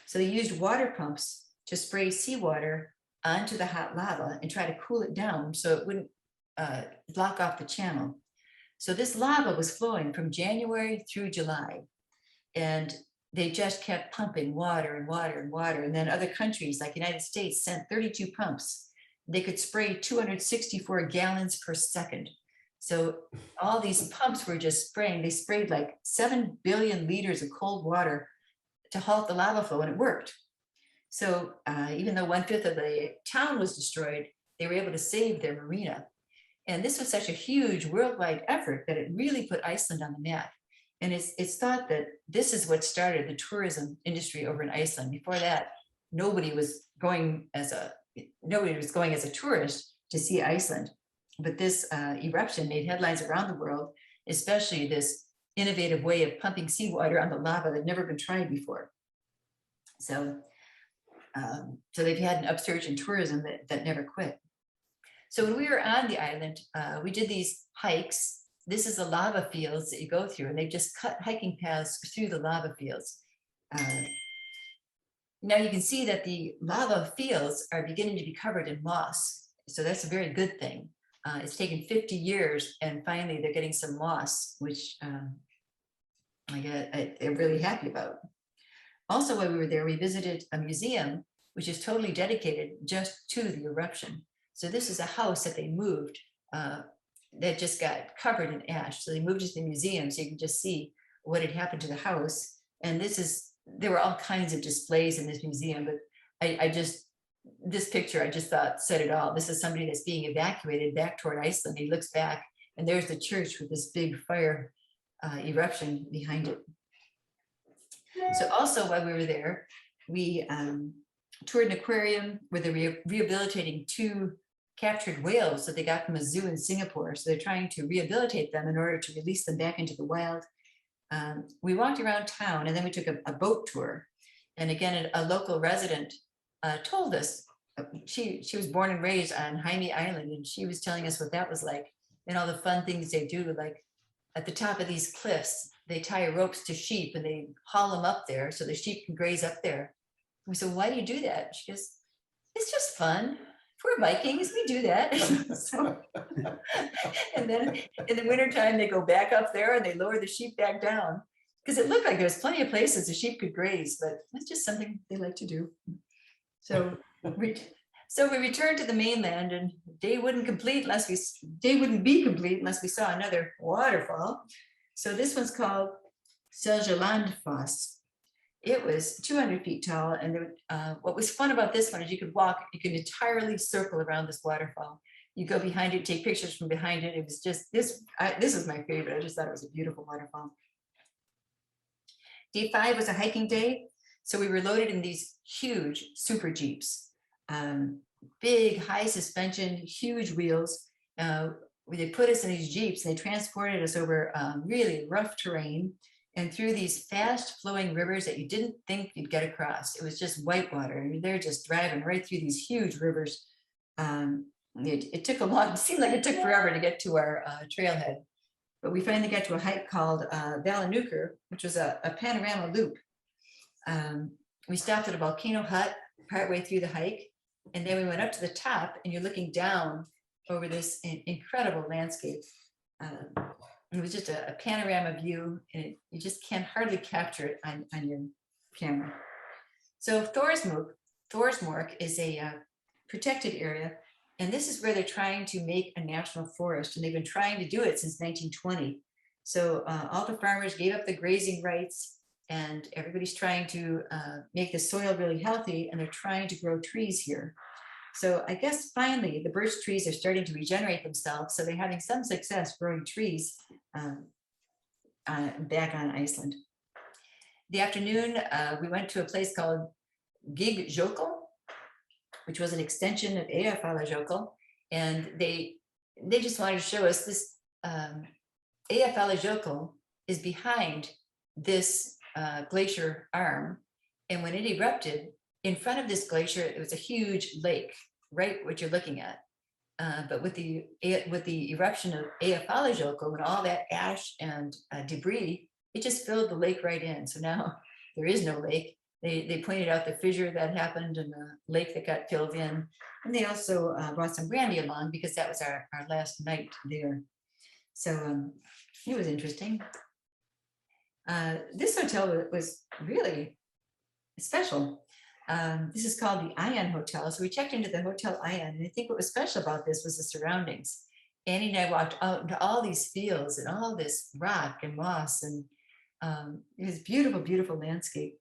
S1: So they used water pumps to spray seawater onto the hot lava and try to cool it down so it wouldn't block off the channel. So this lava was flowing from January through July, and they just kept pumping water and water and water. And then other countries like the United States sent 32 pumps. They could spray 264 gallons per second. So all these pumps were just spraying. They sprayed like 7 billion liters of cold water to halt the lava flow, and it worked. So even though 1/5 of the town was destroyed, they were able to save their marina. And this was such a huge worldwide effort that it really put Iceland on the map. And it's thought that this is what started the tourism industry over in Iceland. Before that, nobody was going as a tourist to see Iceland. But this eruption made headlines around the world, especially this innovative way of pumping seawater on the lava that had never been tried before. So they've had an upsurge in tourism that never quit. So when we were on the island, we did these hikes. This is the lava fields that you go through, and they've just cut hiking paths through the lava fields. Now you can see that the lava fields are beginning to be covered in moss. So that's a very good thing. It's taken 50 years, and finally they're getting some moss, which I'm really happy about. Also, while we were there, we visited a museum, which is totally dedicated just to the eruption. So this is a house that they moved that just got covered in ash. So they moved it to the museum so you can just see what had happened to the house. And there were all kinds of displays in this museum, but this picture, I just thought said it all. This is somebody that's being evacuated back toward Iceland. He looks back and there's the church with this big fire eruption behind it. So also while we were there, we toured an aquarium where they're rehabilitating 2 captured whales that they got from a zoo in Singapore. So they're trying to rehabilitate them in order to release them back into the wild. We walked around town, and then we took a boat tour. And again, a local resident told us, she was born and raised on Jaime Island, and she was telling us what that was like and all the fun things they do, like at the top of these cliffs, they tie ropes to sheep and they haul them up there so the sheep can graze up there. We said, why do you do that? She goes, it's just fun. We're Vikings, we do that. So, and then in the wintertime, they go back up there and they lower the sheep back down. Because it looked like there was plenty of places the sheep could graze, but it's just something they like to do. So we returned to the mainland, and day wouldn't be complete unless we saw another waterfall. So this one's called Seljalandfoss. It was 200 feet tall, and what was fun about this one is you could entirely circle around this waterfall. You go behind it, take pictures from behind it. It was just this is my favorite. I just thought it was a beautiful waterfall. Day 5 was a hiking day. So we were loaded in these huge super Jeeps, big high suspension, huge wheels. They put us in these Jeeps and they transported us over really rough terrain and through these fast flowing rivers that you didn't think you'd get across. It was just whitewater. I mean, they're just driving right through these huge rivers. It took it seemed like it took forever to get to our trailhead. But we finally got to a hike called Valanuker, which was a panorama loop. We stopped at a volcano hut partway through the hike, and then we went up to the top, and you're looking down over this incredible landscape. It was just a panorama view, and you just can't hardly capture it on your camera. So Thorsmork is a protected area, and this is where they're trying to make a national forest, and they've been trying to do it since 1920. So all the farmers gave up the grazing rights, and everybody's trying to make the soil really healthy, and they're trying to grow trees here. So I guess finally the birch trees are starting to regenerate themselves, so they're having some success growing trees back on Iceland. The afternoon, we went to a place called Gigjokel, which was an extension of Eyjafjallajökull, and they just wanted to show us this. Eyjafjallajökull is behind this glacier arm, and when it erupted, in front of this glacier, it was a huge lake, right? What you're looking at. But with the eruption of Eyjafjallajökull and all that ash and debris, it just filled the lake right in. So now there is no lake. They pointed out the fissure that happened and the lake that got filled in. And they also brought some brandy along because that was our last night there. So it was interesting. This hotel was really special. This is called the Ion Hotel. So we checked into the Hotel Ion, and I think what was special about this was the surroundings. Annie and I walked out into all these fields and all this rock and moss, and it was beautiful, beautiful landscape.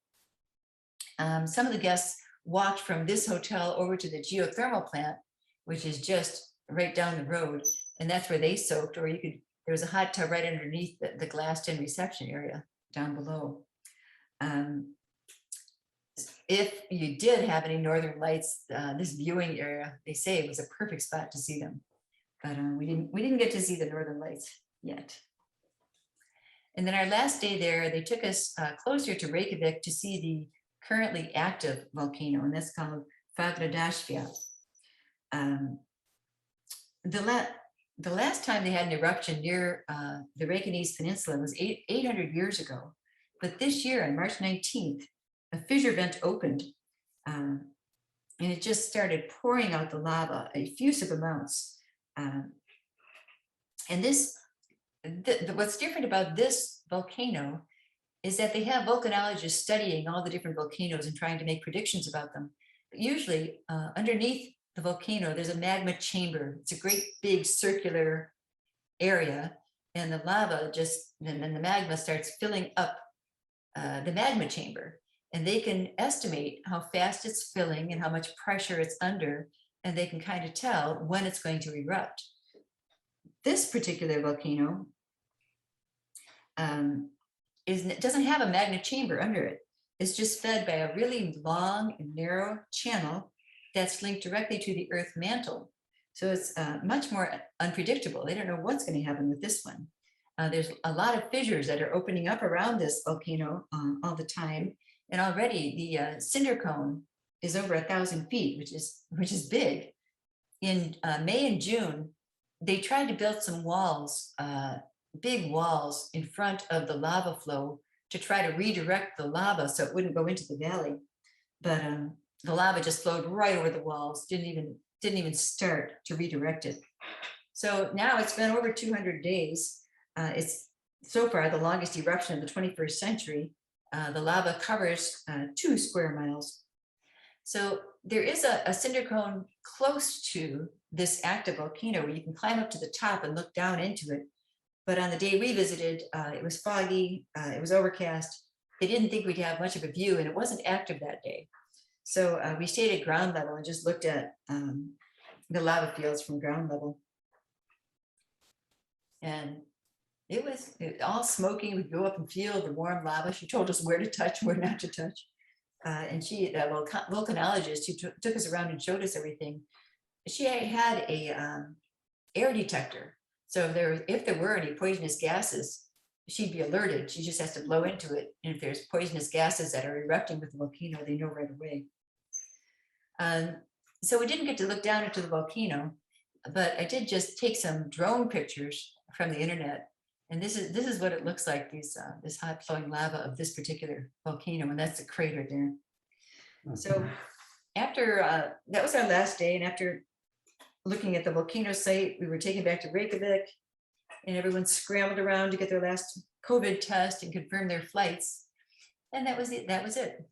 S1: Some of the guests walked from this hotel over to the geothermal plant, which is just right down the road, and that's where they soaked. Or there was a hot tub right underneath the glassed-in reception area down below. If you did have any northern lights, this viewing area, they say it was a perfect spot to see them, but we didn't get to see the northern lights yet. And then our last day there, they took us closer to Reykjavik to see the currently active volcano, and that's called Fagradalsfjall. The last time they had an eruption near the Reykjanes Peninsula was 800 years ago, but this year on March 19th, a fissure vent opened, and it just started pouring out the lava, effusive amounts. And what's different about this volcano is that they have volcanologists studying all the different volcanoes and trying to make predictions about them. But usually underneath the volcano, there's a magma chamber. It's a great big circular area, and the lava and then the magma starts filling up the magma chamber. And they can estimate how fast it's filling and how much pressure it's under, and they can kind of tell when it's going to erupt. This particular volcano doesn't have a magma chamber under it. It's just fed by a really long and narrow channel that's linked directly to the Earth mantle. So it's much more unpredictable. They don't know what's going to happen with this one. There's a lot of fissures that are opening up around this volcano all the time. And already the cinder cone is over 1,000 feet, which is big. In May and June, they tried to build some walls big walls in front of the lava flow to try to redirect the lava so it wouldn't go into the valley. But the lava just flowed right over the walls, didn't even start to redirect it. So now it's been over 200 days. It's so far the longest eruption of the 21st century. The lava covers 2 square miles. So there is a cinder cone close to this active volcano where you can climb up to the top and look down into it. But on the day we visited, it was foggy, it was overcast. They didn't think we'd have much of a view, and it wasn't active that day. So we stayed at ground level and just looked at the lava fields from ground level. And it was all smoking. We'd go up and feel the warm lava. She told us where to touch, where not to touch. And she, the volcanologist who took us around and showed us everything, she had a air detector. So if there were any poisonous gases, she'd be alerted. She just has to blow into it. And if there's poisonous gases that are erupting with the volcano, they know right away. So we didn't get to look down into the volcano, but I did just take some drone pictures from the internet. And this is what it looks like, this hot flowing lava of this particular volcano, and that's the crater there. So after, that was our last day, and after looking at the volcano site, we were taken back to Reykjavik, and everyone scrambled around to get their last COVID test and confirm their flights. And that was it.